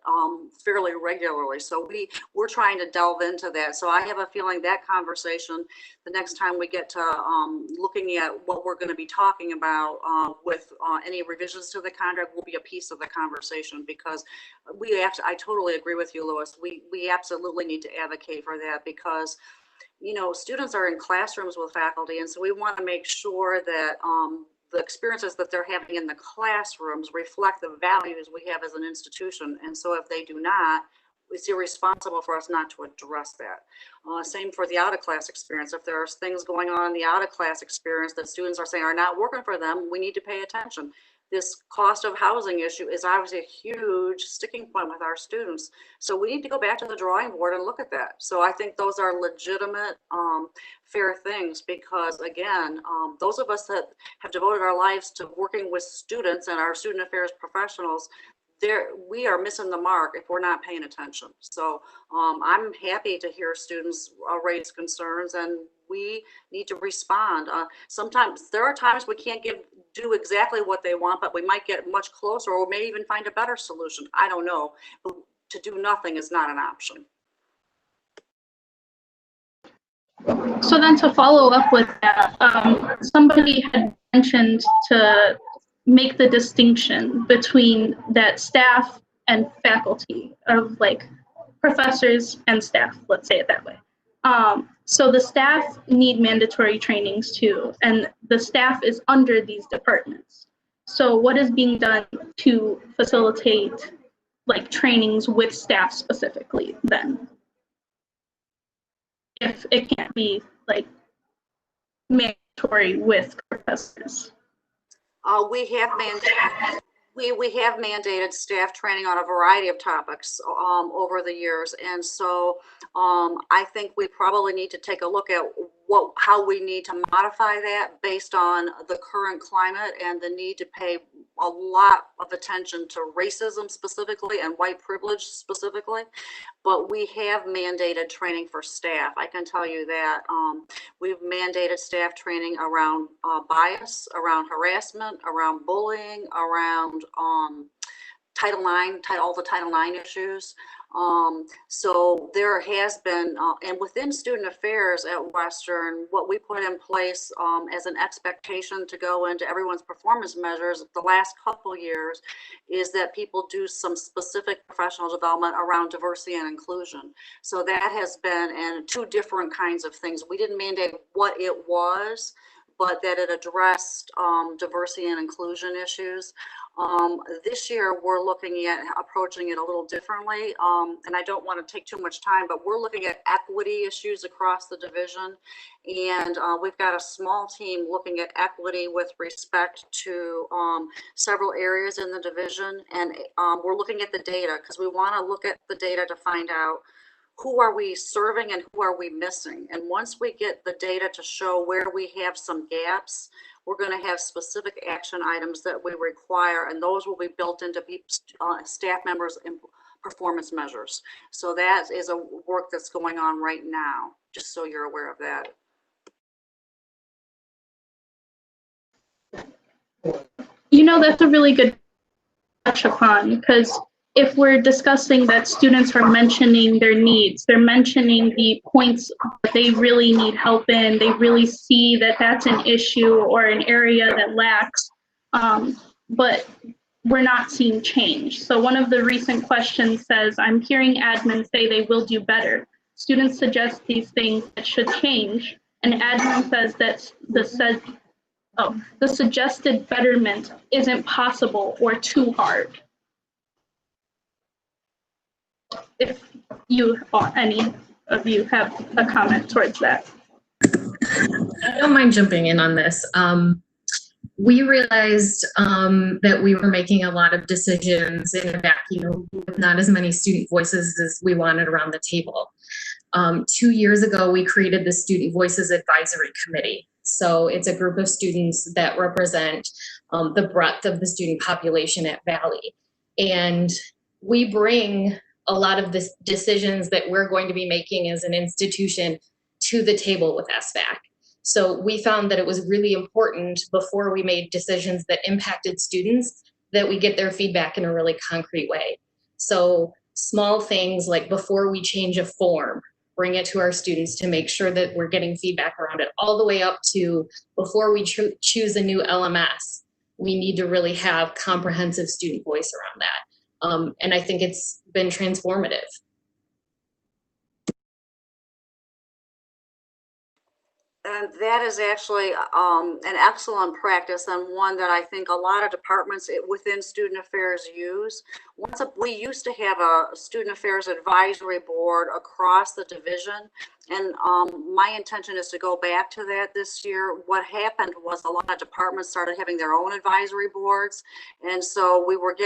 fairly regularly. So we're trying to delve into that. So I have a feeling that conversation, the next time we get to looking at what we're going to be talking about with any revisions to the contract will be a piece of the conversation, because I totally agree with you, Louis. We absolutely need to advocate for that, because students are in classrooms with faculty, and so we want to make sure that the experiences that they're having in the classrooms reflect the values we have as an institution. And so if they do not, it's irresponsible for us not to address that. Same for the out of class experience. If there's things going on in the out of class experience that students are saying are not working for them, we need to pay attention. This cost of housing issue is obviously a huge sticking point with our students. So we need to go back to the drawing board and look at that. So I think those are legitimate, fair things, because again, those of us that have devoted our lives to working with students and our student affairs professionals, we are missing the mark if we're not paying attention. So I'm happy to hear students raise concerns, and we need to respond. Sometimes there are times we can't do exactly what they want, but we might get much closer, or maybe even find a better solution. I don't know, but to do nothing is not an option. So then to follow up with that, somebody had mentioned to make the distinction between that staff and faculty, of like professors and staff, let's say it that way. So the staff need mandatory trainings too, and the staff is under these departments. So what is being done to facilitate like trainings with staff specifically then? If it can't be like mandatory with professors. We have mandated staff training on a variety of topics over the years, and so I think we probably need to take a look at how we need to modify that based on the current climate and the need to pay a lot of attention to racism specifically and white privilege specifically. But we have mandated training for staff. I can tell you that we've mandated staff training around bias, around harassment, around bullying, around Title IX, all the Title IX issues. So there has been, and within student affairs at Western, what we put in place as an expectation to go into everyone's performance measures the last couple years is that people do some specific professional development around diversity and inclusion. So that has been in two different kinds of things. We didn't mandate what it was, but that it addressed diversity and inclusion issues. This year, we're looking at approaching it a little differently, and I don't want to take too much time, but we're looking at equity issues across the division, and we've got a small team looking at equity with respect to several areas in the division, and we're looking at the data because we want to look at the data to find out who are we serving and who are we missing. And once we get the data to show where we have some gaps, we're going to have specific action items that we require, and those will be built into staff members' performance measures. So that is a work that's going on right now, just so you're aware of that. That's a really good touch upon, because if we're discussing that students are mentioning their needs, they're mentioning the points that they really need help in, they really see that that's an issue or an area that lacks, but we're not seeing change. So one of the recent questions says, I'm hearing admin say they will do better. Students suggest these things that should change, and admin says that the suggested betterment isn't possible or too hard. If you or any of you have a comment towards that. I don't mind jumping in on this. we realized that we were making a lot of decisions in a vacuum with not as many student voices as we wanted around the table. 2 years ago, we created the Student Voices Advisory Committee. So it's a group of students that represent the breadth of the student population at Valley. And we bring a lot of the decisions that we're going to be making as an institution to the table with SVAC. So we found that it was really important before we made decisions that impacted students that we get their feedback in a really concrete way. So small things like before we change a form, bring it to our students to make sure that we're getting feedback around it, all the way up to before we choose a new LMS, we need to really have comprehensive student voice around that. And I think it's been transformative. And that is actually an excellent practice, and one that I think a lot of departments within student affairs use. We used to have a student affairs advisory board across the division, and my intention is to go back to that this year. What happened was a lot of departments started having their own advisory boards, and so we were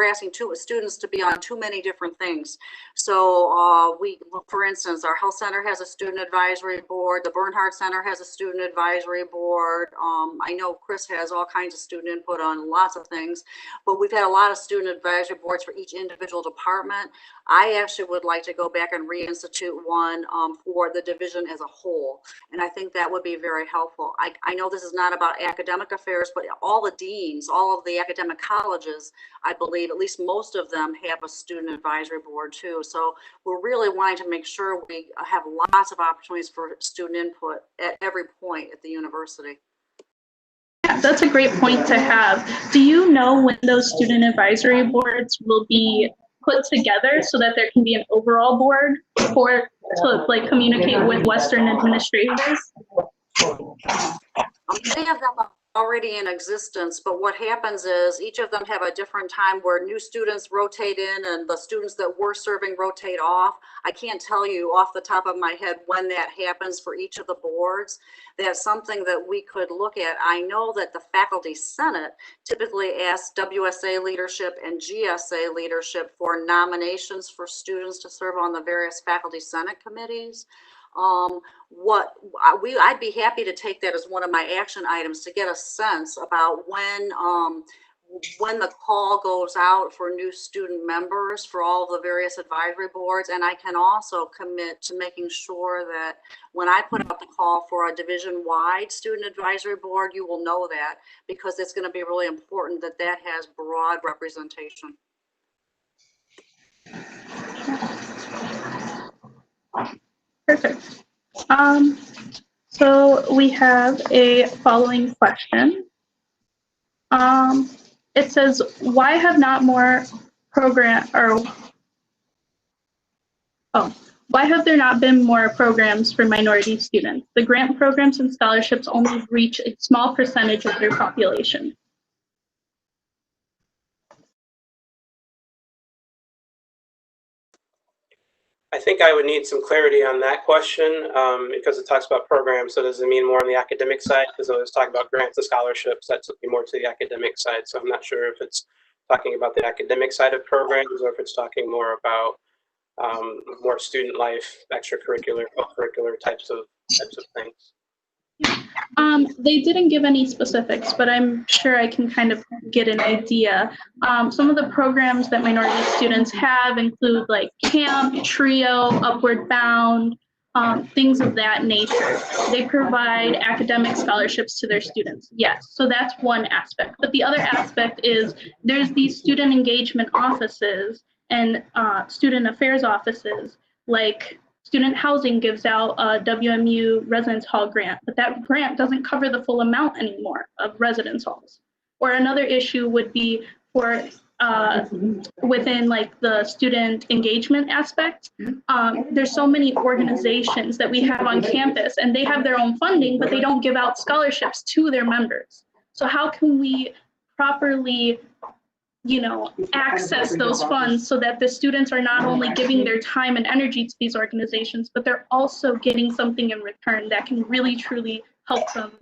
asking students to be on too many different things. So for instance, our health center has a student advisory board, the Bernhardt Center has a student advisory board. I know Chris has all kinds of student input on lots of things, but we've had a lot of student advisory boards for each individual department. I actually would like to go back and reinstitute one for the division as a whole, and I think that would be very helpful. I know this is not about academic affairs, but all the deans, all of the academic colleges, I believe at least most of them have a student advisory board too. So we're really wanting to make sure we have lots of opportunities for student input at every point at the university. Yeah, that's a great point to have. Do you know when those student advisory boards will be put together so that there can be an overall board to like communicate with Western administrators? They have them already in existence, but what happens is each of them have a different time where new students rotate in and the students that we're serving rotate off. I can't tell you off the top of my head when that happens for each of the boards. That's something that we could look at. I know that the Faculty Senate typically asks WSA leadership and GSA leadership for nominations for students to serve on the various Faculty Senate committees. I'd be happy to take that as one of my action items to get a sense about when the call goes out for new student members for all the various advisory boards. And I can also commit to making sure that when I put out the call for a division-wide student advisory board, you will know that, because it's going to be really important that that has broad representation. Perfect. So we have a following question. It says, why have there not been more programs for minority students? The grant programs and scholarships only reach a small percentage of their population. I think I would need some clarity on that question because it talks about programs. So does it mean more on the academic side? Because I was talking about grants and scholarships, that took me more to the academic side. So I'm not sure if it's talking about the academic side of programs or if it's talking more about more student life, extracurricular, co-curricular types of things. They didn't give any specifics, but I'm sure I can kind of get an idea. Some of the programs that minority students have include like camp, trio, upward bound, things of that nature. They provide academic scholarships to their students. Yes, so that's one aspect. But the other aspect is there's these student engagement offices and student affairs offices, like Student Housing gives out a WMU residence hall grant, but that grant doesn't cover the full amount anymore of residence halls. Or another issue would be for within like the student engagement aspect, there's so many organizations that we have on campus and they have their own funding, but they don't give out scholarships to their members. So how can we properly access those funds so that the students are not only giving their time and energy to these organizations, but they're also getting something in return that can really truly help them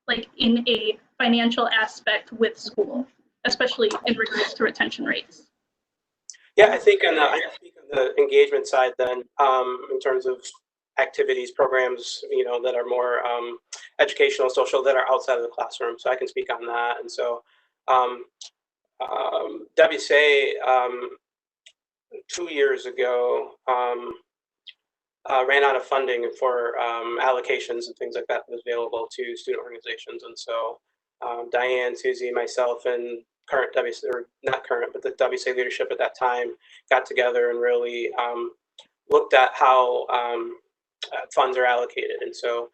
like in a financial aspect with school, especially in regards to retention rates? Yeah, I think I can speak on the engagement side then, in terms of activities, programs, that are more educational, social, that are outside of the classroom. So I can speak on that. And so WSA 2 years ago ran out of funding for allocations and things like that was available to student organizations. And so Diane, Suzie, myself, and current WSA, or not current, but the WSA leadership at that time got together and really looked at how funds are allocated. And so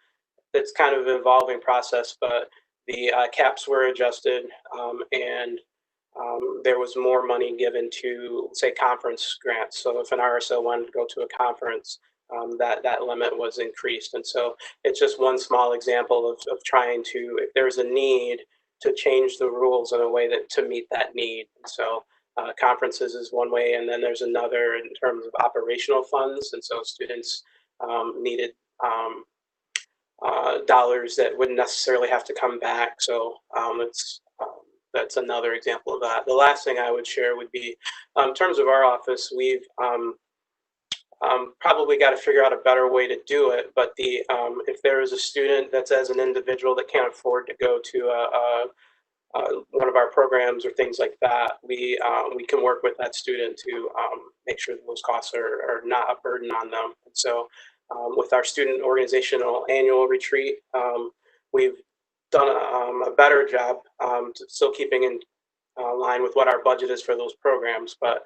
it's kind of an evolving process, but the caps were adjusted, and there was more money given to, say, conference grants. So if an RSO wanted to go to a conference, that limit was increased. And so it's just one small example of trying to, if there's a need, to change the rules in a way that to meet that need. And so conferences is one way, and then there's another in terms of operational funds. And so students needed dollars that wouldn't necessarily have to come back. So that's another example of that. The last thing I would share would be, in terms of our office, we've probably got to figure out a better way to do it. But if there is a student that's as an individual that can't afford to go to one of our programs or things like that, we can work with that student to make sure that those costs are not a burden on them. And so with our student organizational annual retreat, we've done a better job, still keeping in line with what our budget is for those programs, but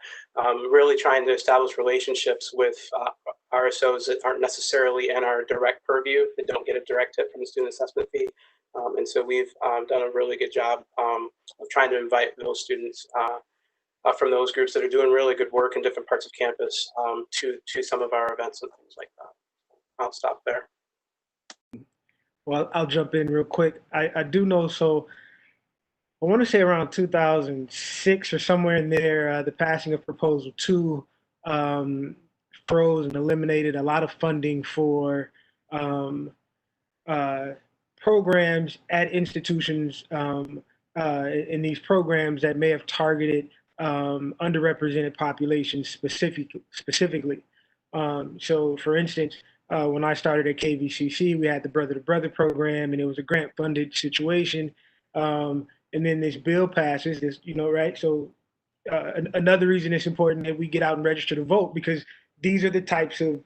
really trying to establish relationships with RSOs that aren't necessarily in our direct purview, that don't get a direct hit from the student assessment fee. And so we've done a really good job of trying to invite those students from those groups that are doing really good work in different parts of campus to some of our events and things like that. I'll stop there. Well, I'll jump in real quick. I do know, so I want to say around 2006 or somewhere in there, the passing of Proposal 2 froze and eliminated a lot of funding for programs at institutions in these programs that may have targeted underrepresented populations specifically. So for instance, when I started at KVCC, we had the Brother to Brother program, and it was a grant funded situation. And then this bill passes, right? So another reason it's important that we get out and register to vote, because these are the types of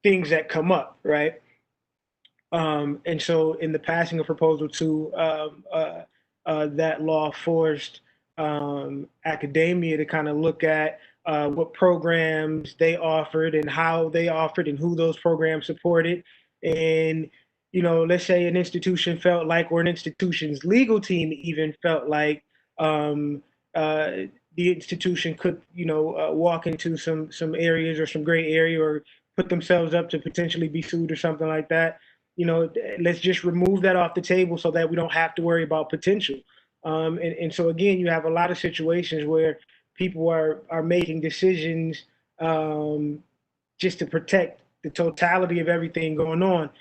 things that come up, right? And so in the passing of Proposal 2, that law forced academia to kind of look at what programs they offered and how they offered and who those programs supported. And, let's say an institution felt like, or an institution's legal team even felt like the institution could, walk into some areas or some gray area or put themselves up to potentially be sued or something like that. Let's just remove that off the table so that we don't have to worry about potential. And so again, you have a lot of situations where people are making decisions just to protect the totality of everything going on.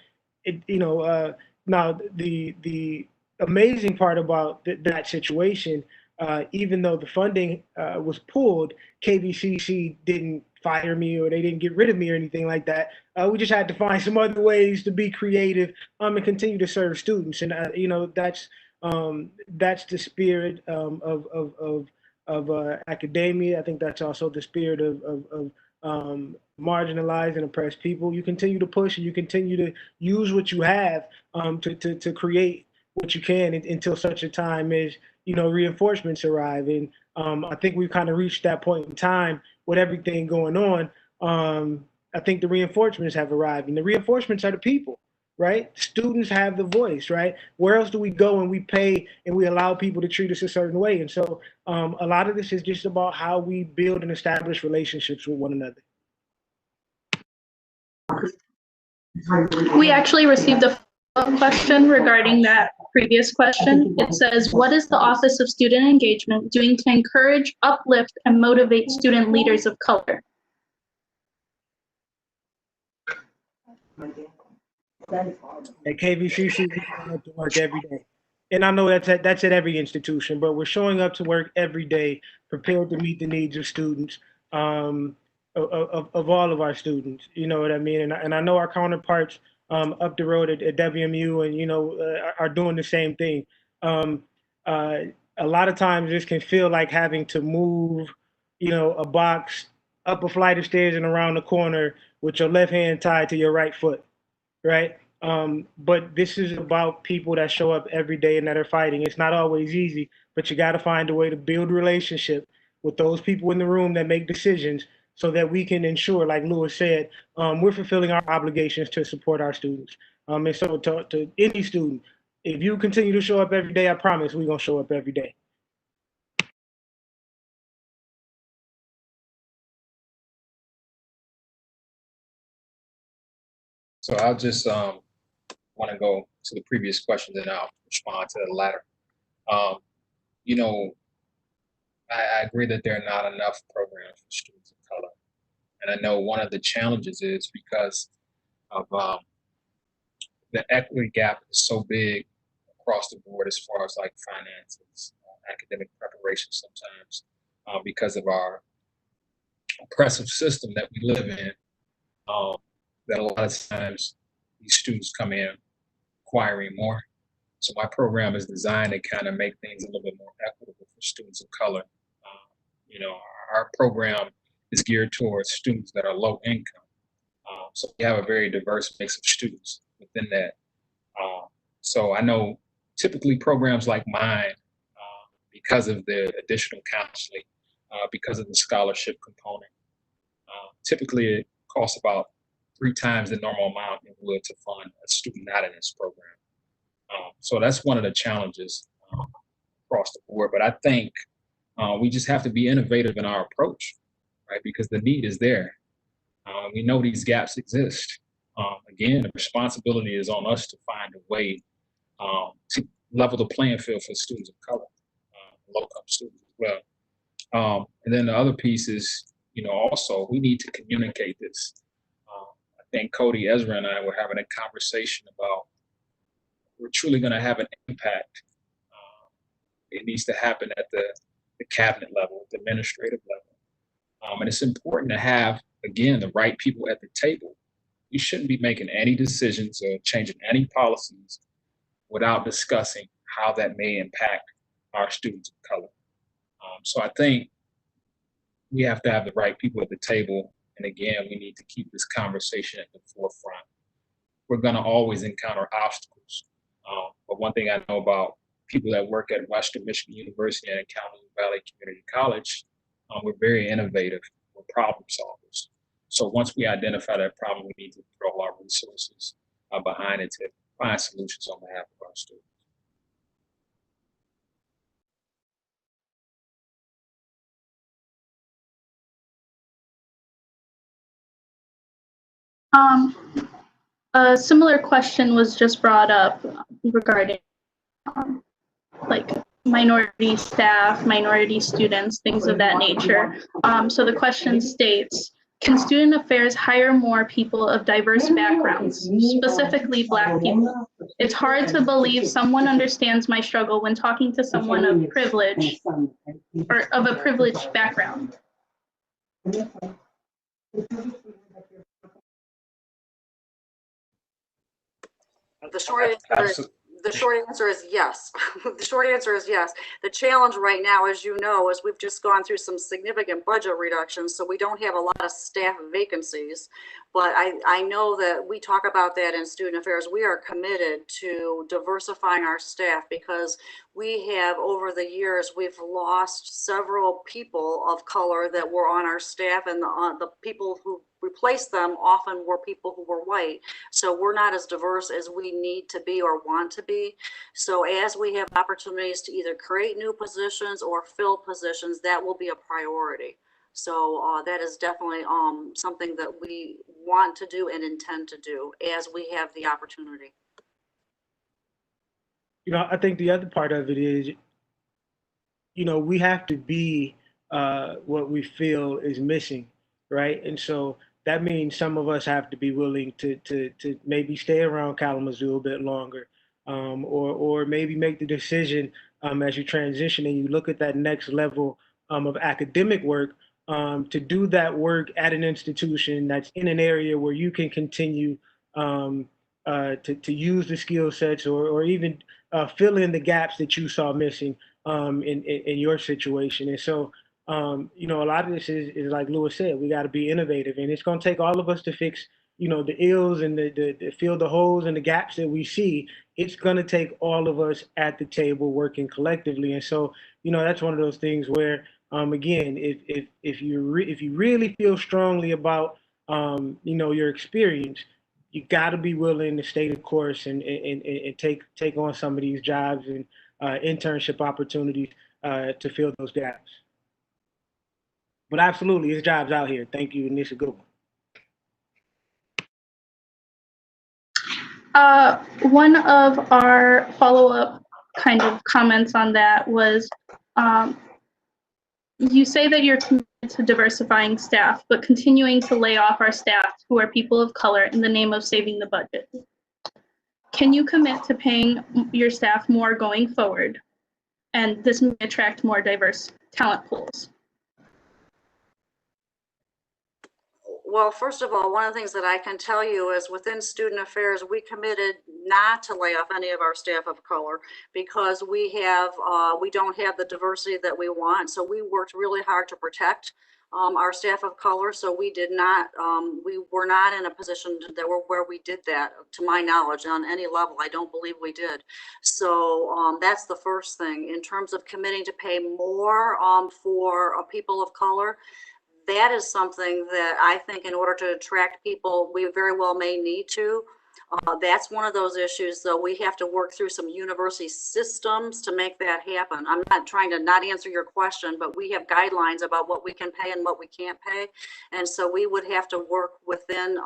Now the amazing part about that situation, even though the funding was pulled, KVCC didn't fire me or they didn't get rid of me or anything like that. We just had to find some other ways to be creative and continue to serve students. And that's the spirit of academia. I think that's also the spirit of marginalized and oppressed people. You continue to push and you continue to use what you have to create what you can until such a time as reinforcements arrive. And I think we've kind of reached that point in time with everything going on. I think the reinforcements have arrived, and the reinforcements are the people, right? Students have the voice, right? Where else do we go and we pay and we allow people to treat us a certain way? And so a lot of this is just about how we build and establish relationships with one another. We actually received a follow-up question regarding that previous question. It says, what is the Office of Student Engagement doing to encourage, uplift, and motivate student leaders of color? At KVCC, we have to work every day. and I know that's at every institution, but we're showing up to work every day, prepared to meet the needs of students, of all of our students. You know what I mean? And I know our counterparts up the road at WMU and are doing the same thing. A lot of times this can feel like having to move, a box up a flight of stairs and around the corner with your left hand tied to your right foot, right? But this is about people that show up every day and that are fighting. It's not always easy, but you got to find a way to build relationship with those people in the room that make decisions so that we can ensure, like Lewis said, we're fulfilling our obligations to support our students. And so to any student, if you continue to show up every day, I promise we're going to show up every day. So I'll just want to go to the previous questions and I'll respond to the latter. I agree that there are not enough programs for students of color. And I know one of the challenges is because of the equity gap is so big across the board as far as like finances, academic preparation sometimes, because of our oppressive system that we live in, that a lot of times these students come in requiring more. So my program is designed to kind of make things a little bit more equitable for students of color. Our program is geared towards students that are low income. So we have a very diverse mix of students within that. So I know typically programs like mine, because of the additional counseling, because of the scholarship component, typically it costs about 3 times the normal amount it would to fund a student not in this program. So that's one of the challenges across the board. But I think we just have to be innovative in our approach, right? Because the need is there. We know these gaps exist. Again, the responsibility is on us to find a way to level the playing field for students of color, low-income students as well. And then the other piece is, also we need to communicate this. I think Cody, Ezra, and I were having a conversation about we're truly going to have an impact. It needs to happen at the cabinet level, the administrative level. And it's important to have, again, the right people at the table. You shouldn't be making any decisions or changing any policies without discussing how that may impact our students of color. So I think we have to have the right people at the table. And again, we need to keep this conversation at the forefront. We're going to always encounter obstacles. But one thing I know about people that work at Western Michigan University and Kalamazoo Valley Community College, we're very innovative. We're problem solvers. So once we identify that problem, we need to throw our resources behind it to find solutions on behalf of our students. A similar question was just brought up regarding like minority staff, minority students, things of that nature. So the question states, can student affairs hire more people of diverse backgrounds, specifically Black people? It's hard to believe someone understands my struggle when talking to someone of privilege or of a privileged background. The short answer is yes. The short answer is yes. The challenge right now, as you know, is we've just gone through some significant budget reductions, so we don't have a lot of staff vacancies. But I know that we talk about that in student affairs. We are committed to diversifying our staff because we have, over the years, we've lost several people of color that were on our staff, and the people who replaced them often were people who were white. So we're not as diverse as we need to be or want to be. So as we have opportunities to either create new positions or fill positions, that will be a priority. So that is definitely something that we want to do and intend to do as we have the opportunity. I think the other part of it is, we have to be what we feel is missing, right? And so that means some of us have to be willing to maybe stay around Kalamazoo a bit longer. or maybe make the decision as you transition and you look at that next level of academic work, to do that work at an institution that's in an area where you can continue to use the skill sets or even fill in the gaps that you saw missing in your situation. And so, you know, a lot of this is like Lewis said, we got to be innovative, and it's going to take all of us to fix, you know, the ills and the fill the holes and the gaps that we see. It's going to take all of us at the table working collectively. And so, you know, that's one of those things where, again, if you really feel strongly about, you know, your experience, you got to be willing to stay the course and take on some of these jobs and internship opportunities to fill those gaps. But absolutely, there's jobs out here. Thank you, and this is a good one. One of our follow-up kind of comments on that was, you say that you're committed to diversifying staff, but continuing to lay off our staff who are people of color in the name of saving the budget. Can you commit to paying your staff more going forward? And this may attract more diverse talent pools. Well, first of all, one of the things that I can tell you is within student affairs, we committed not to lay off any of our staff of color because we don't have the diversity that we want. So we worked really hard to protect our staff of color. So we did not, we were not in a position where we did that, to my knowledge, on any level. I don't believe we did. So that's the first thing. In terms of committing to pay more for people of color, that is something that I think in order to attract people, we very well may need to. That's one of those issues, though. We have to work through some university systems to make that happen. I'm not trying to not answer your question, but we have guidelines about what we can pay and what we can't pay. And so we would have to work within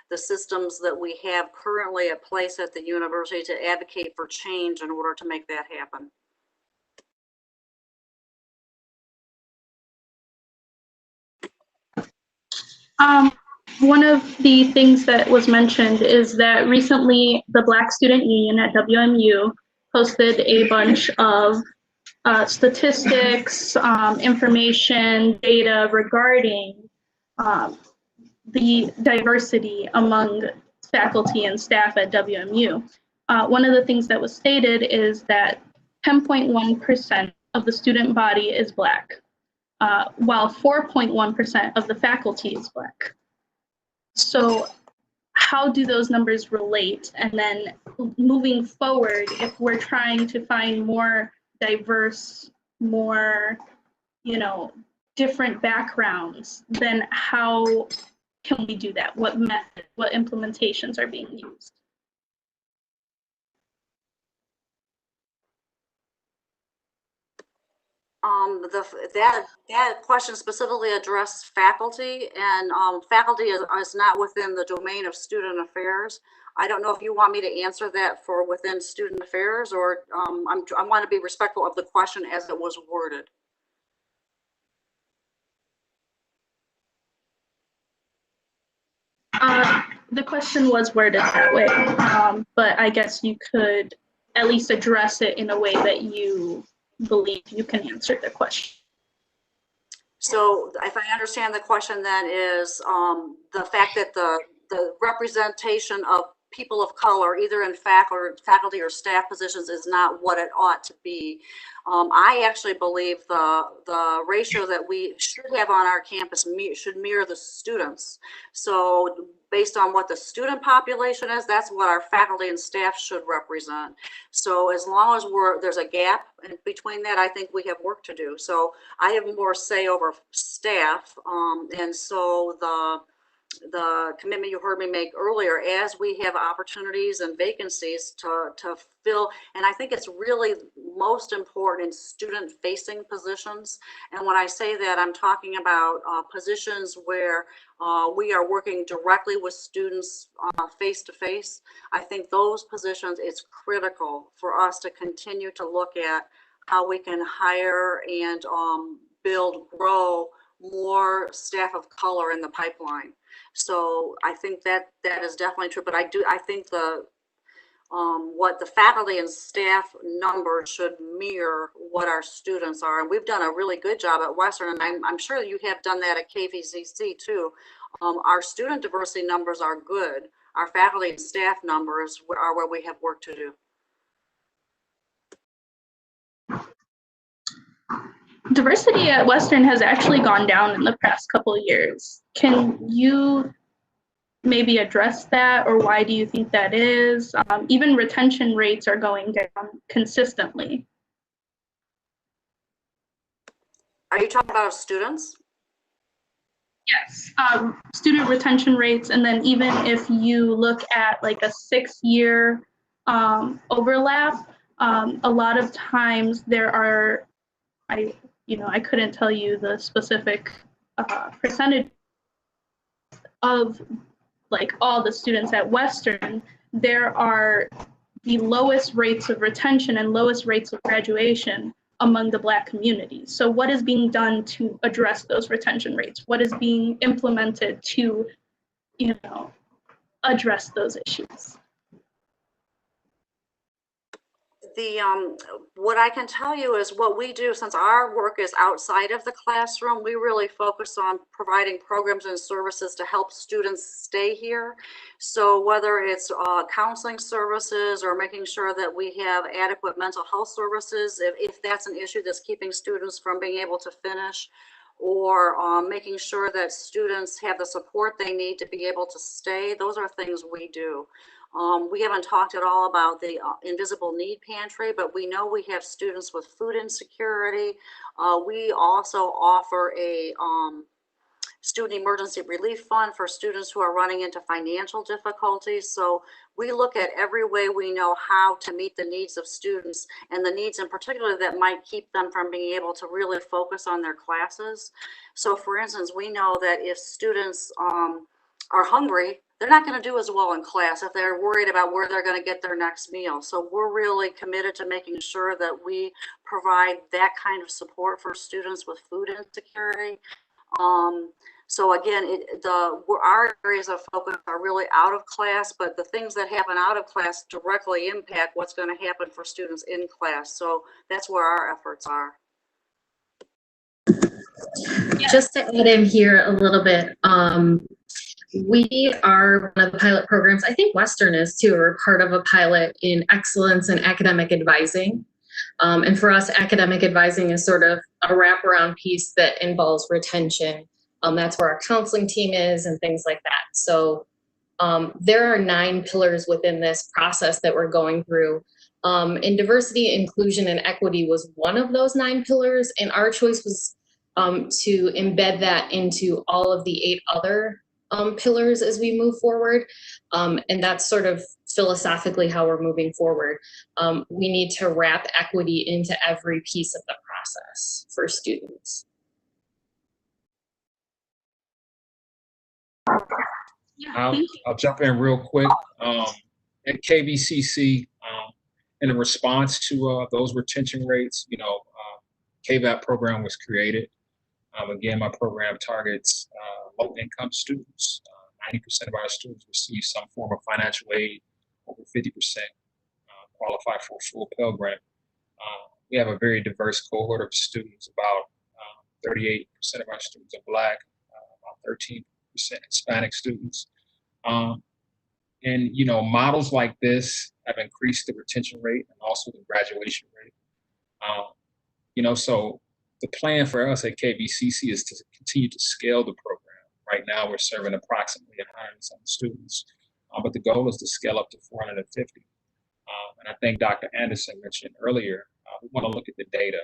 the systems that we have currently at place at the university to advocate for change in order to make that happen. One of the things that was mentioned is that recently the Black Student Union at WMU posted a bunch of statistics, information, data regarding the diversity among faculty and staff at WMU. One of the things that was stated is that 10.1% of the student body is Black, while 4.1% of the faculty is Black. So how do those numbers relate? And then moving forward, if we're trying to find more diverse, more, you know, different backgrounds, then how can we do that? What method, what implementations are being used? That question specifically addressed faculty, and faculty is not within the domain of student affairs. I don't know if you want me to answer that for within student affairs, or I want to be respectful of the question as it was worded. The question was worded that way, but I guess you could at least address it in a way that you believe you can answer the question. So if I understand the question, then is the fact that the representation of people of color, either in faculty or staff positions, is not what it ought to be. I actually believe the ratio that we should have on our campus should mirror the students. So based on what the student population is, that's what our faculty and staff should represent. So as long as there's a gap in between that, I think we have work to do. So I have more say over staff, and so the commitment you heard me make earlier, as we have opportunities and vacancies to fill, and I think it's really most important in student facing positions. And when I say that, I'm talking about positions where we are working directly with students face to face. I think those positions, it's critical for us to continue to look at how we can hire and grow more staff of color in the pipeline. So I think that is definitely true, but I think what the faculty and staff numbers should mirror what our students are. And we've done a really good job at Western, and I'm sure you have done that at KVCC too. Our student diversity numbers are good. Our faculty and staff numbers are where we have work to do. Diversity at Western has actually gone down in the past couple of years. Can you maybe address that, or why do you think that is? Even retention rates are going down consistently. Are you talking about students? Yes, student retention rates, and then even if you look at like a 6-year overlap, a lot of times there are, I couldn't tell you the specific percentage of like all the students at Western. There are the lowest rates of retention and lowest rates of graduation among the Black community. So what is being done to address those retention rates? What is being implemented to, address those issues? What I can tell you is what we do, since our work is outside of the classroom, we really focus on providing programs and services to help students stay here. So whether it's counseling services or making sure that we have adequate mental health services, if that's an issue that's keeping students from being able to finish, or making sure that students have the support they need to be able to stay, those are things we do. We haven't talked at all about the invisible need pantry, but we know we have students with food insecurity. We also offer a student emergency relief fund for students who are running into financial difficulties. So we look at every way we know how to meet the needs of students, and the needs in particular that might keep them from being able to really focus on their classes. So for instance, we know that if students are hungry, they're not going to do as well in class if they're worried about where they're going to get their next meal. So we're really committed to making sure that we provide that kind of support for students with food insecurity. So again, our areas of focus are really out of class, but the things that happen out of class directly impact what's going to happen for students in class. So that's where our efforts are. Just to add in here a little bit, we are one of the pilot programs, I think Western is too, we're part of a pilot in excellence in academic advising. And for us, academic advising is sort of a wraparound piece that involves retention. That's where our counseling team is and things like that. So there are 9 pillars within this process that we're going through. And diversity, inclusion, and equity was one of those 9 pillars. And our choice was to embed that into all of the 8 other pillars as we move forward. And that's sort of philosophically how we're moving forward. We need to wrap equity into every piece of the process for students. I'll jump in real quick. At KVCC, in response to those retention rates, KVAP program was created. Again, my program targets low-income students. 90% of our students receive some form of financial aid. Over 50% qualify for a full Pell Grant. We have a very diverse cohort of students. About 38% of our students are Black, about 13% Hispanic students. And models like this have increased the retention rate and also the graduation rate. So the plan for us at KVCC is to continue to scale the program. Right now, we're serving approximately 100 students, but the goal is to scale up to 450. And I think Dr. Anderson mentioned earlier, we want to look at the data.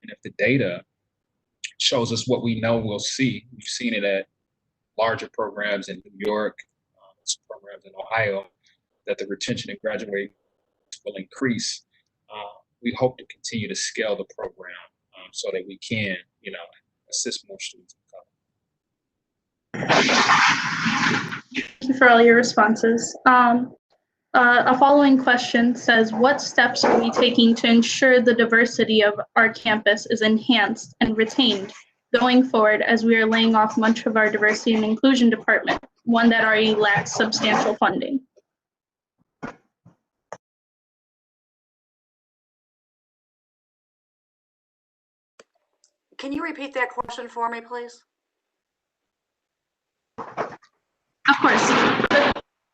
And if the data shows us what we know we'll see, we've seen it at larger programs in New York, some programs in Ohio, that the retention and graduate will increase. We hope to continue to scale the program so that we can, assist more students in college. Thank you for all your responses. A following question says, what steps are we taking to ensure the diversity of our campus is enhanced and retained going forward as we are laying off much of our diversity and inclusion department, one that already lacks substantial funding? Can you repeat that question for me, please? Of course.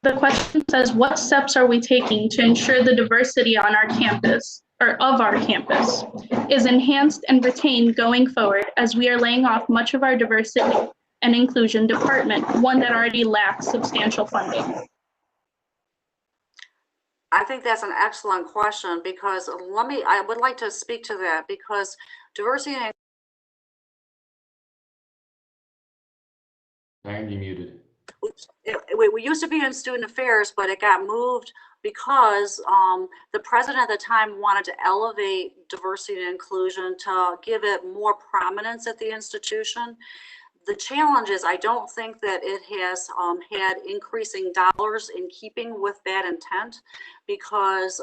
The question says, what steps are we taking to ensure the diversity on our campus, or of our campus, is enhanced and retained going forward, as we are laying off much of our diversity and inclusion department, one that already lacks substantial funding? I think that's an excellent question, because I would like to speak to that, because diversity and Diane, you muted. we used to be in student affairs, but it got moved because the president at the time wanted to elevate diversity and inclusion to give it more prominence at the institution. The challenge is I don't think that it has had increasing dollars in keeping with that intent, because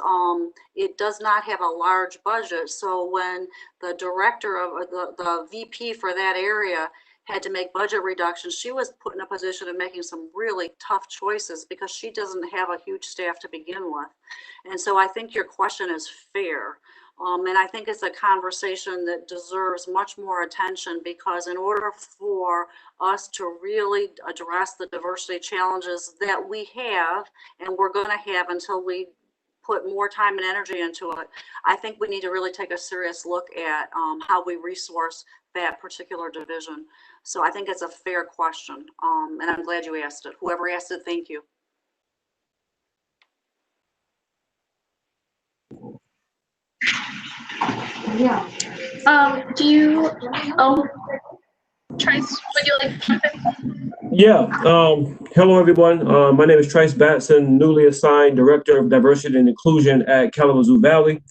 it does not have a large budget. So when the director of the VP for that area had to make budget reductions, she was put in a position of making some really tough choices, because she doesn't have a huge staff to begin with. And so I think your question is fair. And I think it's a conversation that deserves much more attention, because in order for us to really address the diversity challenges that we have, and we're going to have until we put more time and energy into it, I think we need to really take a serious look at how we resource that particular division. So I think it's a fair question, and I'm glad you asked it. Whoever asked it, thank you. Yeah. Trice, would you like to jump in? Yeah. Hello, everyone. My name is Trice Batson, newly assigned Director of Diversity and Inclusion at Kalamazoo Valley.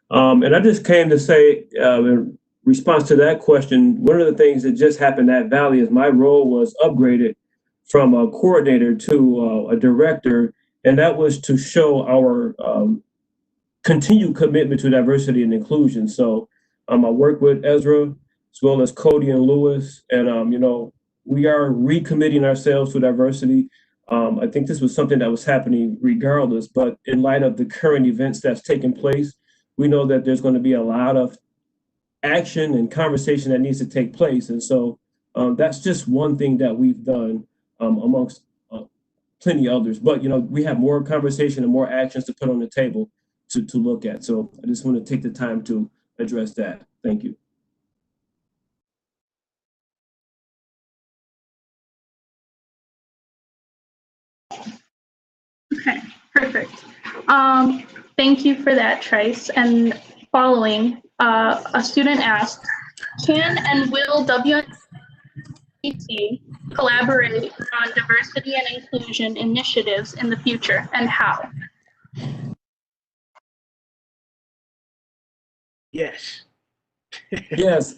And I just came to say, in response to that question, one of the things that just happened at Valley is my role was upgraded from a coordinator to a director, and that was to show our continued commitment to diversity and inclusion. So I work with Ezra as well as Cody and Lewis, and we are recommitting ourselves to diversity. I think this was something that was happening regardless, but in light of the current events that's taking place, we know that there's going to be a lot of action and conversation that needs to take place. And so that's just one thing that we've done amongst plenty others. But, we have more conversation and more actions to put on the table to look at. So I just want to take the time to address that. Thank you. Okay, perfect. Thank you for that, Trice. And following, a student asked, can and will WMU collaborate on diversity and inclusion initiatives in the future, and how? Yes. Yes,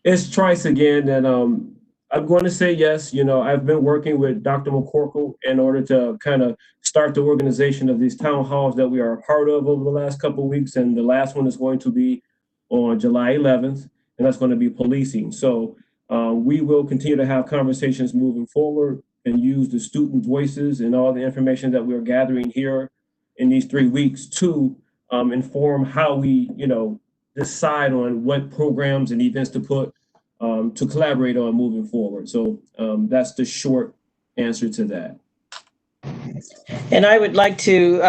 it's Trice again, and I'm going to say yes. I've been working with Dr. McCorkle in order to kind of start the organization of these town halls that we are a part of over the last couple of weeks, and the last one is going to be on July 11th, and that's going to be policing. So we will continue to have conversations moving forward and use the student voices and all the information that we're gathering here in these 3 weeks to inform how we, decide on what programs and events to put to collaborate on moving forward. So that's the short answer to that. And I would like to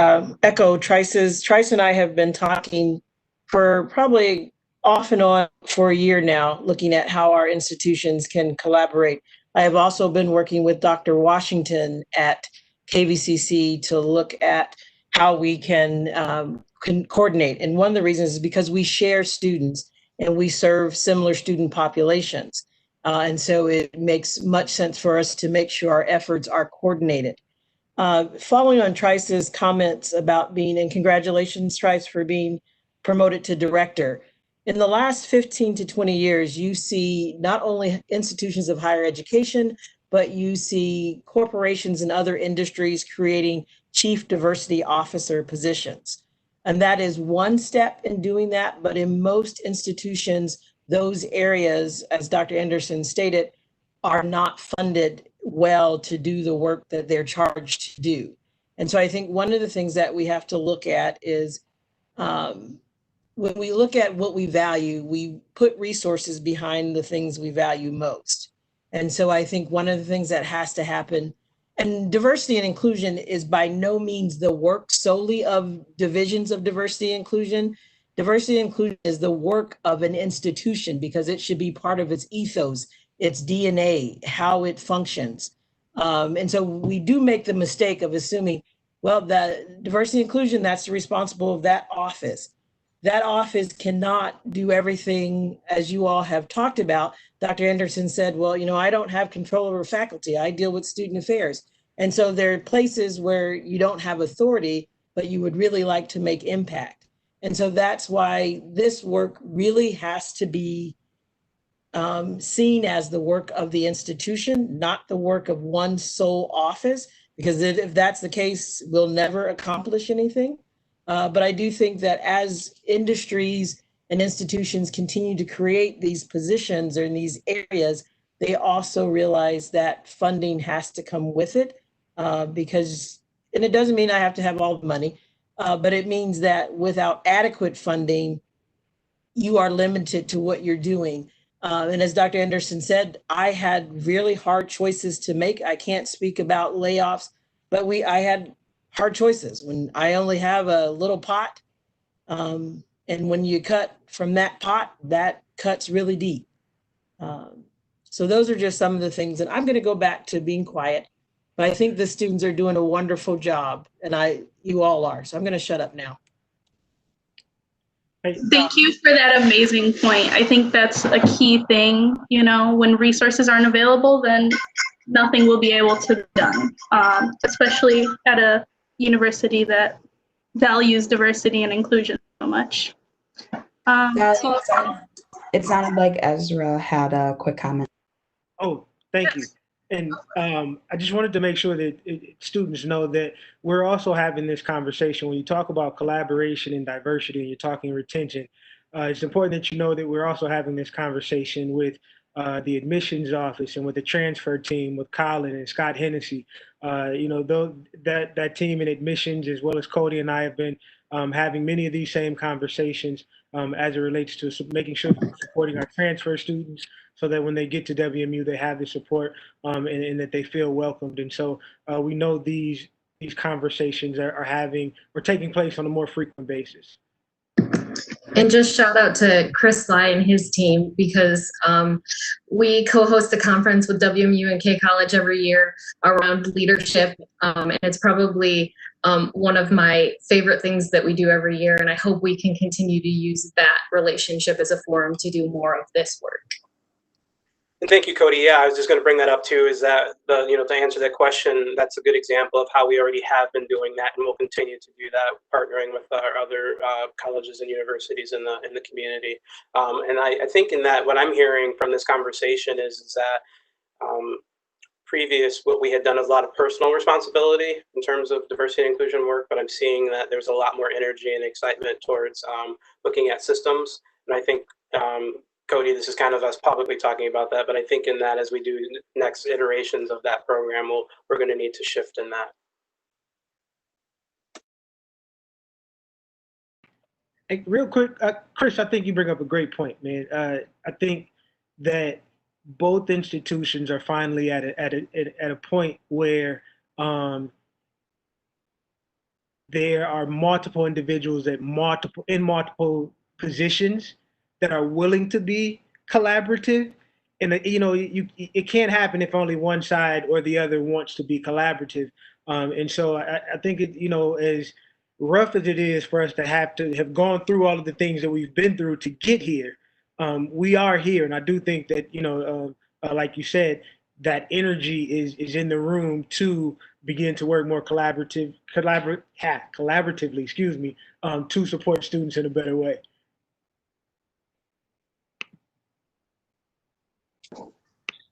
echo Trice's. Trice and I have been talking for probably off and on for a year now, looking at how our institutions can collaborate. I have also been working with Dr. Washington at KVCC to look at how we can coordinate. And one of the reasons is because we share students and we serve similar student populations. And so it makes much sense for us to make sure our efforts are coordinated. Following on Trice's comments about and congratulations, Trice, for being promoted to director. In the last 15 to 20 years, you see not only institutions of higher education, but you see corporations and other industries creating chief diversity officer positions. And that is one step in doing that. But in most institutions, those areas, as Dr. Anderson stated, are not funded well to do the work that they're charged to do. And so I think one of the things that we have to look at is when we look at what we value, we put resources behind the things we value most. And so I think one of the things that has to happen, and diversity and inclusion is by no means the work solely of divisions of diversity and inclusion. Diversity and inclusion is the work of an institution because it should be part of its ethos, its DNA, how it functions. And so we do make the mistake of assuming, well, the diversity and inclusion, that's responsible of that office. That office cannot do everything as you all have talked about. Dr. Anderson said, well, you know, I don't have control over faculty. I deal with student affairs. And so there are places where you don't have authority, but you would really like to make impact. And so that's why this work really has to be seen as the work of the institution, not the work of one sole office, because if that's the case, we'll never accomplish anything. But I do think that as industries and institutions continue to create these positions or in these areas, they also realize that funding has to come with it because, and it doesn't mean I have to have all the money, but it means that without adequate funding, you are limited to what you're doing. And as Dr. Anderson said, I had really hard choices to make. I can't speak about layoffs, but I had hard choices when I only have a little pot. And when you cut from that pot, that cuts really deep. So those are just some of the things. And I'm going to go back to being quiet, but I think the students are doing a wonderful job, and you all are. So I'm going to shut up now. Thank you for that amazing point. I think that's a key thing. You know, when resources aren't available, then nothing will be able to be done, especially at a university that values diversity and inclusion so much. It sounded like Ezra had a quick comment. Oh, thank you. And I just wanted to make sure that students know that we're also having this conversation. When you talk about collaboration and diversity and you're talking retention, it's important that you know that we're also having this conversation with the admissions office and with the transfer team, with Colin and Scott Hennessy. You know, that team in admissions, as well as Cody and I, have been having many of these same conversations as it relates to making sure that we're supporting our transfer students, so that when they get to WMU, they have the support and that they feel welcomed. And so we know these conversations are taking place on a more frequent basis. And just shout out to Chris Sly and his team, because we co-host a conference with WMU and K College every year around leadership. And it's probably one of my favorite things that we do every year. And I hope we can continue to use that relationship as a forum to do more of this work. And thank you, Cody. Yeah, I was just going to bring that up too, is that, to answer that question, that's a good example of how we already have been doing that, and we'll continue to do that, partnering with our other colleges and universities in the community. And I think in that, what I'm hearing from this conversation is that what we had done is a lot of personal responsibility in terms of diversity and inclusion work, but I'm seeing that there's a lot more energy and excitement towards looking at systems. And I think, Cody, this is kind of us publicly talking about that, but I think in that, as we do next iterations of that program, we're going to need to shift in that. Hey, real quick, Chris, I think you bring up a great point, man. I think that both institutions are finally at a point where there are multiple individuals in multiple positions that are willing to be collaborative. And it can't happen if only one side or the other wants to be collaborative. And so I think as rough as it is for us to have gone through all of the things that we've been through to get here, we are here. And I do think that, like you said, that energy is in the room to begin to work more collaboratively, to support students in a better way.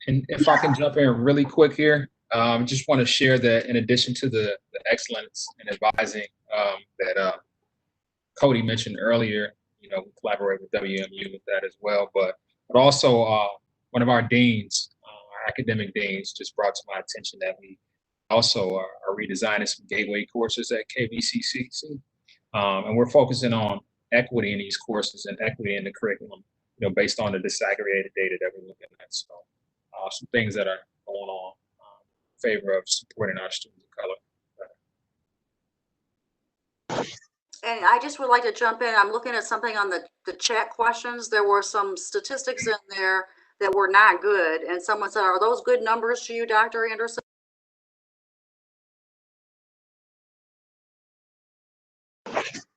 And if I can jump in really quick here, just want to share that in addition to the excellence in advising that Cody mentioned earlier, we collaborate with WMU with that as well. But also one of our deans, our academic deans, just brought to my attention that we also are redesigning some gateway courses at KVCC. And we're focusing on equity in these courses and equity in the curriculum, based on the disaggregated data that we're looking at. So some things that are going on in favor of supporting our students of color. And I just would like to jump in. I'm looking at something on the chat questions. There were some statistics in there that were not good. And someone said, are those good numbers to you, Dr. Anderson?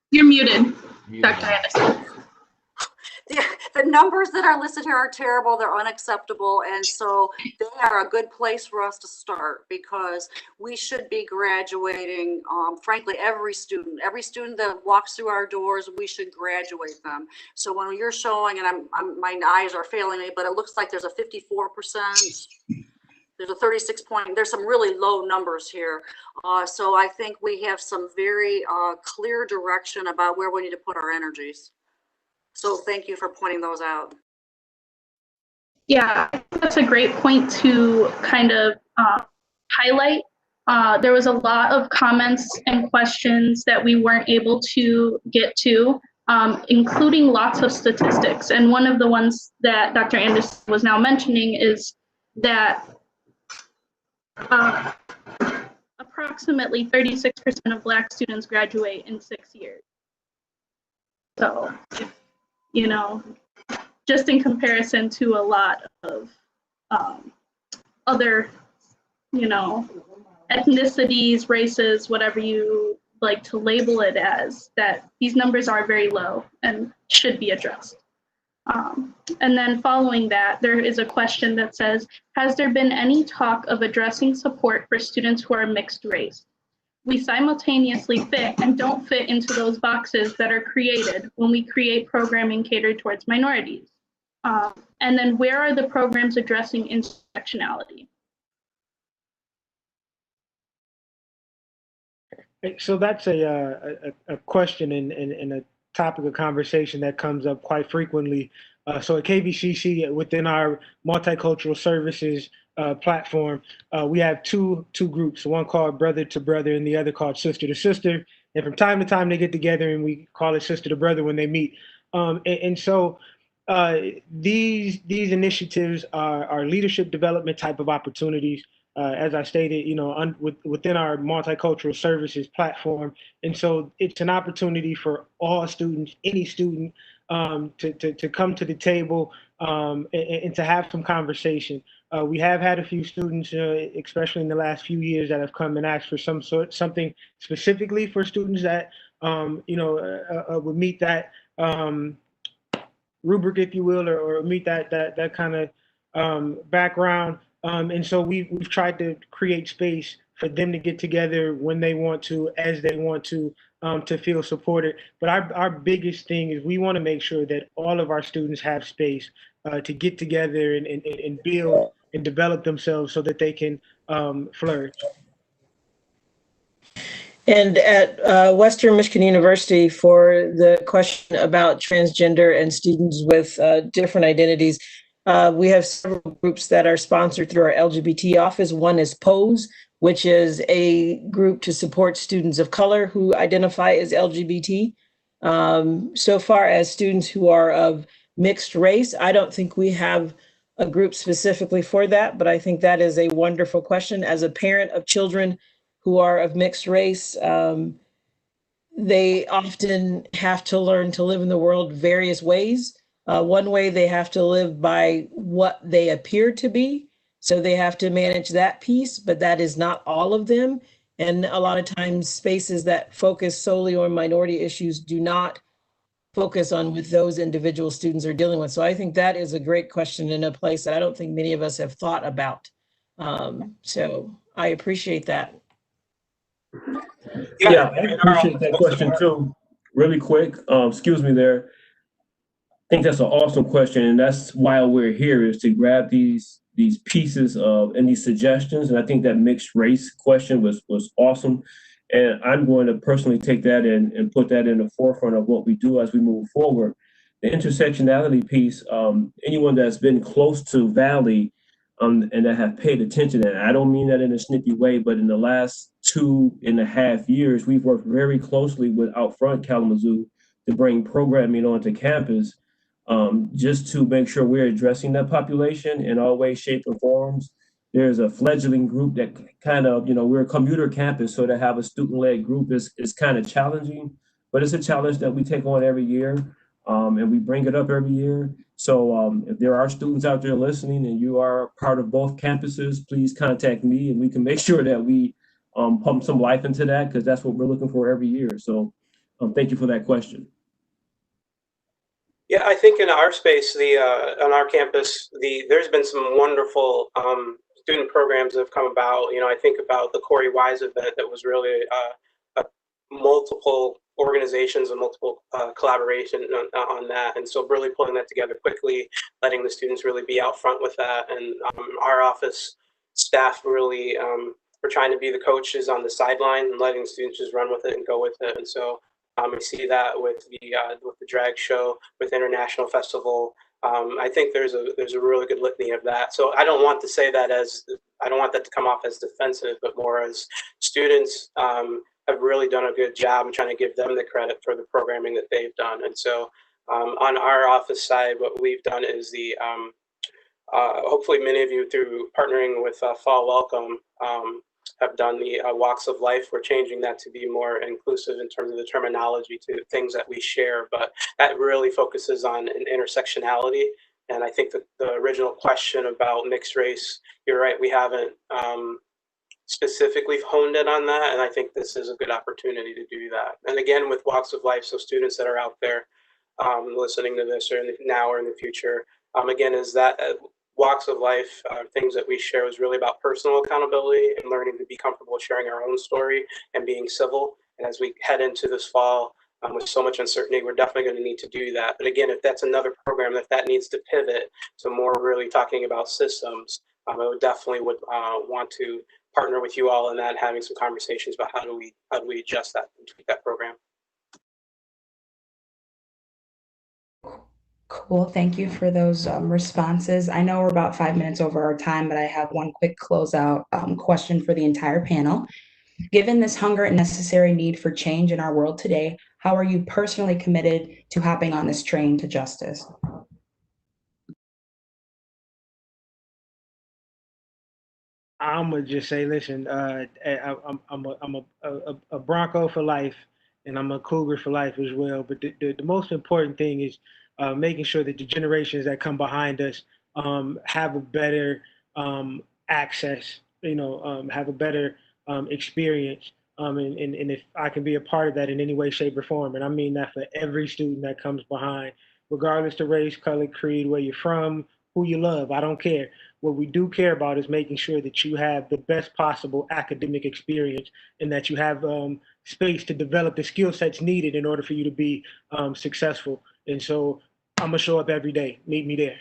You're muted, Dr. Anderson. The numbers that are listed here are terrible. They're unacceptable. And so they are a good place for us to start, because we should be graduating, frankly, every student that walks through our doors, we should graduate them. So when you're showing, and my eyes are failing me, but it looks like there's a 54%. There's a 36 point, there's some really low numbers here. So I think we have some very clear direction about where we need to put our energies. So thank you for pointing those out. Yeah, that's a great point to kind of highlight. There was a lot of comments and questions that we weren't able to get to, including lots of statistics. And one of the ones that Dr. Anderson was now mentioning is that approximately 36% of Black students graduate in 6 years. So, just in comparison to a lot of other, ethnicities, races, whatever you like to label it as, that these numbers are very low and should be addressed. And then following that, there is a question that says, has there been any talk of addressing support for students who are mixed race? We simultaneously fit and don't fit into those boxes that are created when we create programming catered towards minorities. And then where are the programs addressing intersectionality? So that's a question and a topic of conversation that comes up quite frequently. So at KVCC, within our multicultural services platform, we have two groups, one called Brother to Brother and the other called Sister to Sister. And from time to time, they get together and we call it Sister to Brother when they meet. So these initiatives are leadership development type of opportunities. As I stated, within our multicultural services platform. And so it's an opportunity for all students, any student, to come to the table and to have some conversation. We have had a few students, especially in the last few years, that have come and asked for something specifically for students that, would meet that rubric, if you will, or meet that kind of background. And so we've tried to create space for them to get together when they want to, as they want to feel supported. But our biggest thing is we want to make sure that all of our students have space to get together and build and develop themselves so that they can flourish. And at Western Michigan University, for the question about transgender and students with different identities, we have several groups that are sponsored through our LGBT office. One is POSE, which is a group to support students of color who identify as LGBT. So far as students who are of mixed race, I don't think we have a group specifically for that, but I think that is a wonderful question. As a parent of children who are of mixed race, they often have to learn to live in the world various ways. One way, they have to live by what they appear to be. So they have to manage that piece, but that is not all of them. And a lot of times spaces that focus solely on minority issues do not focus on what those individual students are dealing with. So I think that is a great question in a place that I don't think many of us have thought about. So I appreciate that. Yeah, I appreciate that question too. Really quick, excuse me there. I think that's an awesome question, and that's why we're here, is to grab these pieces of and these suggestions. And I think that mixed race question was awesome. And I'm going to personally take that and put that in the forefront of what we do as we move forward. The intersectionality piece, anyone that's been close to Valley and that have paid attention, and I don't mean that in a snippy way, but in the last 2.5 years, we've worked very closely with Out Front Kalamazoo to bring programming onto campus, just to make sure we're addressing that population in all ways, shape, or forms. There's a fledgling group that kind of, we're a commuter campus, so to have a student-led group is kind of challenging, but it's a challenge that we take on every year, and we bring it up every year. So if there are students out there listening and you are part of both campuses, please contact me and we can make sure that we pump some life into that, because that's what we're looking for every year. So thank you for that question. Yeah, I think in our space, on our campus, there's been some wonderful student programs that have come about. I think about the Corey Wise event that was really multiple organizations and multiple collaboration on that. And so really pulling that together quickly, letting the students really be out front with that. And our office staff really were trying to be the coaches on the sideline and letting students just run with it and go with it. And so we see that with the drag show, with International Festival. I think there's a really good litany of that. So I don't want to say that I don't want that to come off as defensive, but more as students have really done a good job in trying to give them the credit for the programming that they've done. And so on our office side, what we've done is hopefully many of you, through partnering with Fall Welcome, have done the walks of life. We're changing that to be more inclusive in terms of the terminology to things that we share, but that really focuses on an intersectionality. And I think that the original question about mixed race, you're right, we haven't specifically honed in on that, and I think this is a good opportunity to do that. And again, with walks of life, so students that are out there listening to this, or now or in the future, again, is that walks of life, things that we share is really about personal accountability and learning to be comfortable sharing our own story and being civil. And as we head into this fall with so much uncertainty, we're definitely going to need to do that. But again, if that's another program, if that needs to pivot to more really talking about systems, I would definitely want to partner with you all in that, having some conversations about how do we adjust that and tweak that program. Cool. Thank you for those responses. I know we're about 5 minutes over our time, but I have one quick closeout question for the entire panel. Given this hunger and necessary need for change in our world today, how are you personally committed to hopping on this train to justice? I'm gonna just say, listen, I'm a Bronco for life, and I'm a Cougar for life as well. But the most important thing is making sure that the generations that come behind us have a better access, have a better experience. And if I can be a part of that in any way, shape, or form, and I mean that for every student that comes behind, regardless of race, color, creed, where you're from, who you love, I don't care. What we do care about is making sure that you have the best possible academic experience and that you have space to develop the skill sets needed in order for you to be successful. And so I'm gonna show up every day. Meet me there.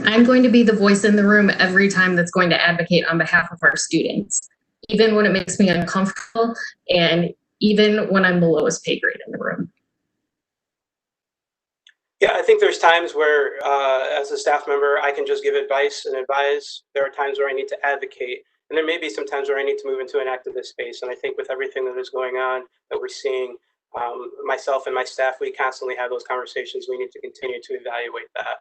I'm going to be the voice in the room every time that's going to advocate on behalf of our students, even when it makes me uncomfortable and even when I'm the lowest pay grade in the room. Yeah, I think there's times where, as a staff member, I can just give advice and advise. There are times where I need to advocate, and there may be some times where I need to move into an activist space. And I think with everything that is going on, that we're seeing, myself and my staff, we constantly have those conversations. We need to continue to evaluate that.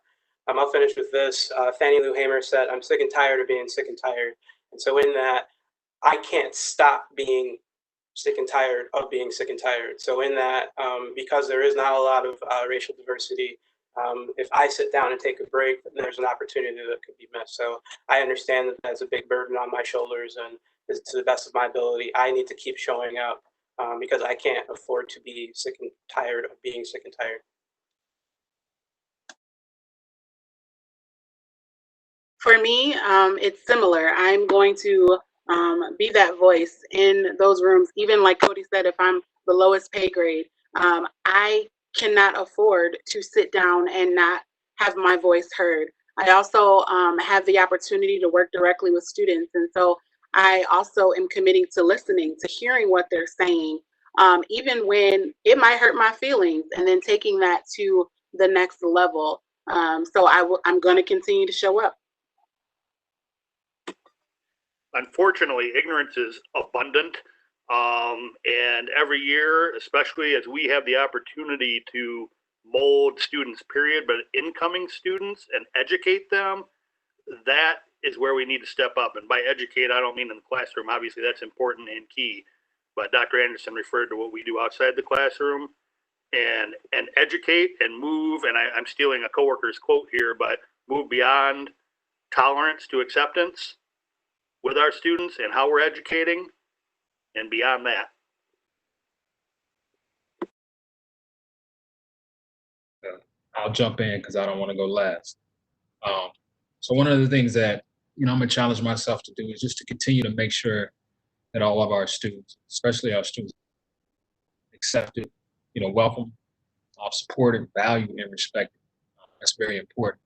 I'll finish with this. Fannie Lou Hamer said, "I'm sick and tired of being sick and tired." And so in that, I can't stop being sick and tired of being sick and tired. So in that, because there is not a lot of racial diversity, if I sit down and take a break, then there's an opportunity that could be missed. So I understand that that's a big burden on my shoulders, and to the best of my ability, I need to keep showing up because I can't afford to be sick and tired of being sick and tired. For me, it's similar. I'm going to be that voice in those rooms. Even like Cody said, if I'm the lowest pay grade, I cannot afford to sit down and not have my voice heard. I also have the opportunity to work directly with students. And so I also am committing to listening, to hearing what they're saying, even when it might hurt my feelings, and then taking that to the next level. So I'm going to continue to show up. Unfortunately, ignorance is abundant And every year, especially as we have the opportunity to mold students, period, but incoming students and educate them, that is where we need to step up. And by educate, I don't mean in the classroom. Obviously, that's important and key. But Dr. Anderson referred to what we do outside the classroom, and educate and move. And I'm stealing a coworker's quote here, but move beyond tolerance to acceptance with our students and how we're educating, and beyond that. I'll jump in because I don't want to go last. So one of the things that I'm gonna challenge myself to do is just to continue to make sure that all of our students, especially our students, accepted, welcome, supported, valued, and respected. That's very important.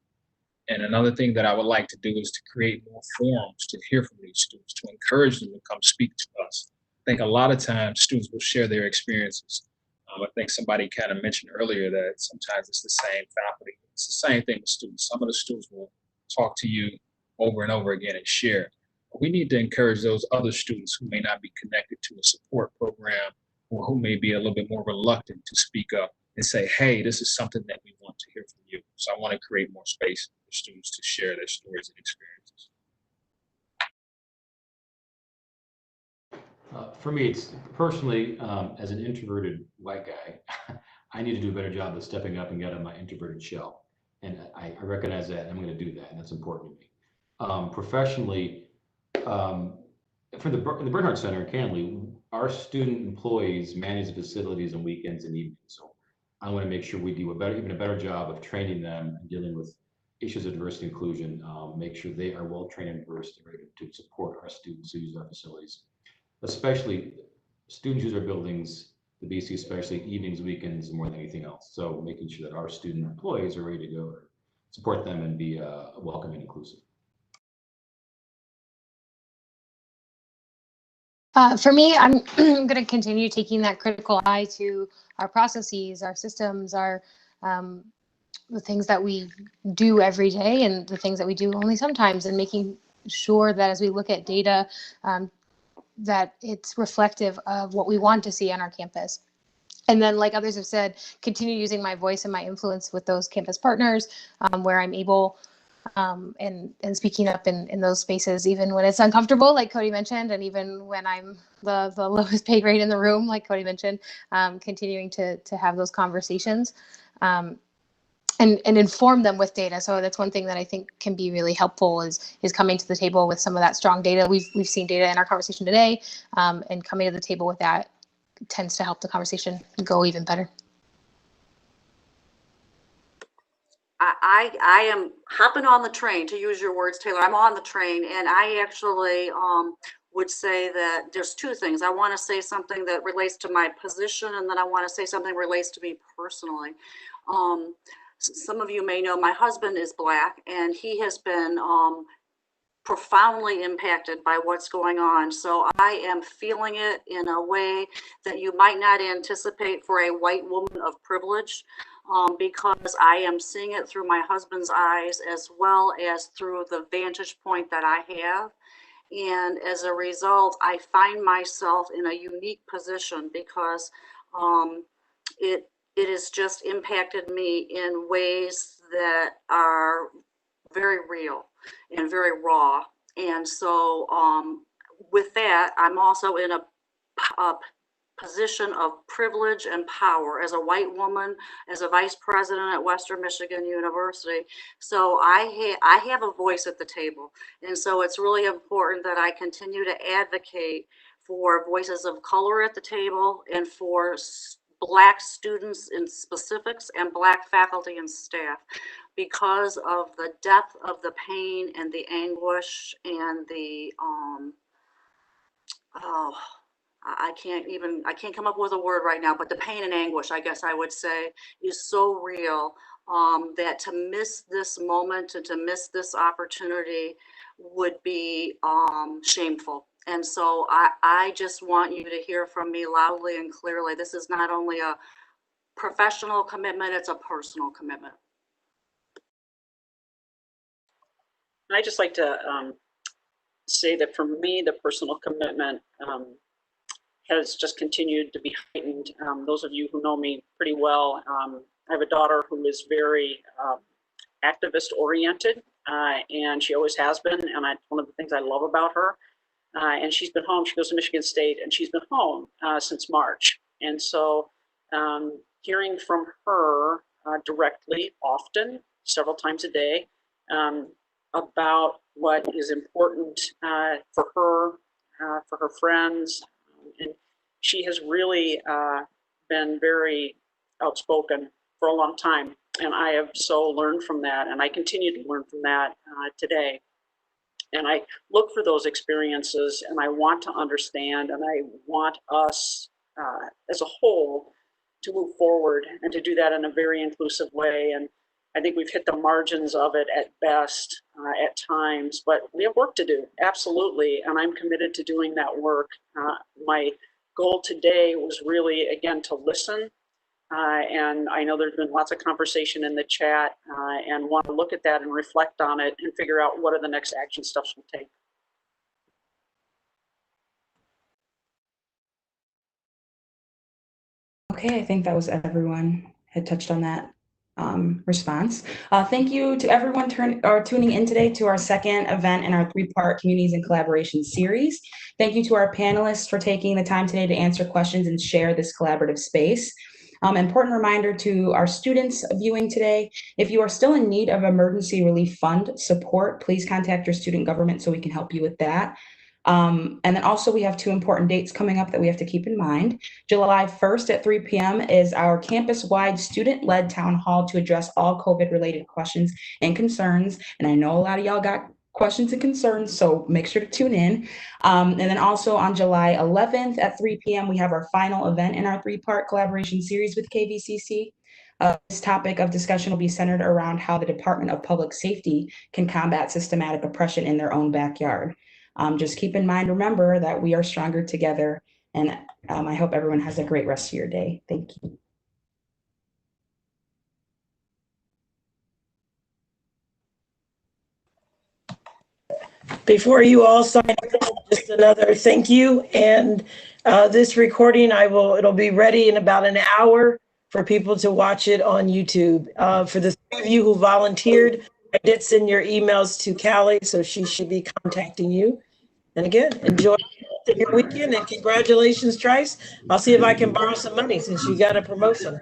And another thing that I would like to do is to create more forums to hear from these students, to encourage them to come speak to us. I think a lot of times students will share their experiences. I think somebody kind of mentioned earlier that sometimes it's the same faculty. It's the same thing with students. Some of the students will talk to you over and over again and share. But we need to encourage those other students who may not be connected to a support program or who may be a little bit more reluctant to speak up and say, hey, this is something that we want to hear from you. So I want to create more space for students to share their stories and experiences. For me, it's personally, as an introverted white guy, I need to do a better job of stepping up and get out of my introverted shell. And I recognize that, and I'm going to do that, and that's important to me. Professionally, for the Bernhardt Center in Canley, our student employees manage the facilities on weekends and evenings. So I want to make sure we do even a better job of training them and dealing with issues of diversity and inclusion, make sure they are well trained and versed and ready to support our students who use our facilities. Especially students use our buildings, the BC, especially evenings, weekends, more than anything else. So making sure that our student employees are ready to go, support them, and be welcoming and inclusive. For me, I'm going to continue taking that critical eye to our processes, our systems, the things that we do every day and the things that we do only sometimes, and making sure that as we look at data, that it's reflective of what we want to see on our campus. And then, like others have said, continue using my voice and my influence with those campus partners where I'm able, and speaking up in those spaces, even when it's uncomfortable, like Cody mentioned, and even when I'm the lowest pay grade in the room, like Cody mentioned, continuing to have those conversations and inform them with data. So that's one thing that I think can be really helpful is coming to the table with some of that strong data. We've seen data in our conversation today, and coming to the table with that tends to help the conversation go even better. I am hopping on the train, to use your words, Taylor. I'm on the train, and I actually would say that there's two things. I want to say something that relates to my position, and then I want to say something that relates to me personally. Some of you may know my husband is Black, and he has been profoundly impacted by what's going on. So I am feeling it in a way that you might not anticipate for a white woman of privilege, because I am seeing it through my husband's eyes as well as through the vantage point that I have. And as a result, I find myself in a unique position because it has just impacted me in ways that are very real and very raw. And so with that, I'm also in a position of privilege and power as a white woman, as a vice president at Western Michigan University. So I have a voice at the table. And so it's really important that I continue to advocate for voices of color at the table and for Black students in specifics and Black faculty and staff, because of the depth of the pain and the anguish and the I can't come up with a word right now, but the pain and anguish, I guess I would say, is so real that to miss this moment and to miss this opportunity would be shameful. And so I just want you to hear from me loudly and clearly. This is not only a professional commitment, it's a personal commitment. I'd just like to say that for me, the personal commitment has just continued to be heightened. Those of you who know me pretty well, I have a daughter who is very activist oriented, and she always has been. And one of the things I love about her, and she's been home. She goes to Michigan State, and she's been home since March. And so hearing from her directly, often, several times a day, about what is important for her friends. And she has really been very outspoken for a long time. And I have so learned from that, and I continue to learn from that today. And I look for those experiences, and I want to understand, and I want us as a whole to move forward and to do that in a very inclusive way. And I think we've hit the margins of it at best at times, but we have work to do, absolutely. And I'm committed to doing that work. My goal today was really, again, to listen. And I know there's been lots of conversation in the chat, and want to look at that and reflect on it and figure out what are the next action steps we'll take. Okay, I think that was everyone had touched on that response. Thank you to everyone tuning in today to our second event in our three-part Communities in Collaboration series. Thank you to our panelists for taking the time today to answer questions and share this collaborative space. Important reminder to our students viewing today, if you are still in need of emergency relief fund support, please contact your student government so we can help you with that. And then also we have two important dates coming up that we have to keep in mind. July 1st at 3 p.m. is our campus-wide student-led town hall to address all COVID-related questions and concerns. And I know a lot of y'all got questions and concerns, so make sure to tune in. And then also on July 11th at 3 p.m., we have our final event in our three-part collaboration series with KVCC. This topic of discussion will be centered around how the Department of Public Safety can combat systematic oppression in their own backyard. Just keep in mind, remember that we are stronger together, and I hope everyone has a great rest of your day. Thank you. Before you all sign off, just another thank you. And this recording, it'll be ready in about an hour for people to watch it on YouTube. For the three of you who volunteered, I did send your emails to Callie, so she should be contacting you. And again, enjoy your weekend, and congratulations, Trice. I'll see if I can borrow some money since you got a promotion.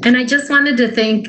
And I just wanted to thank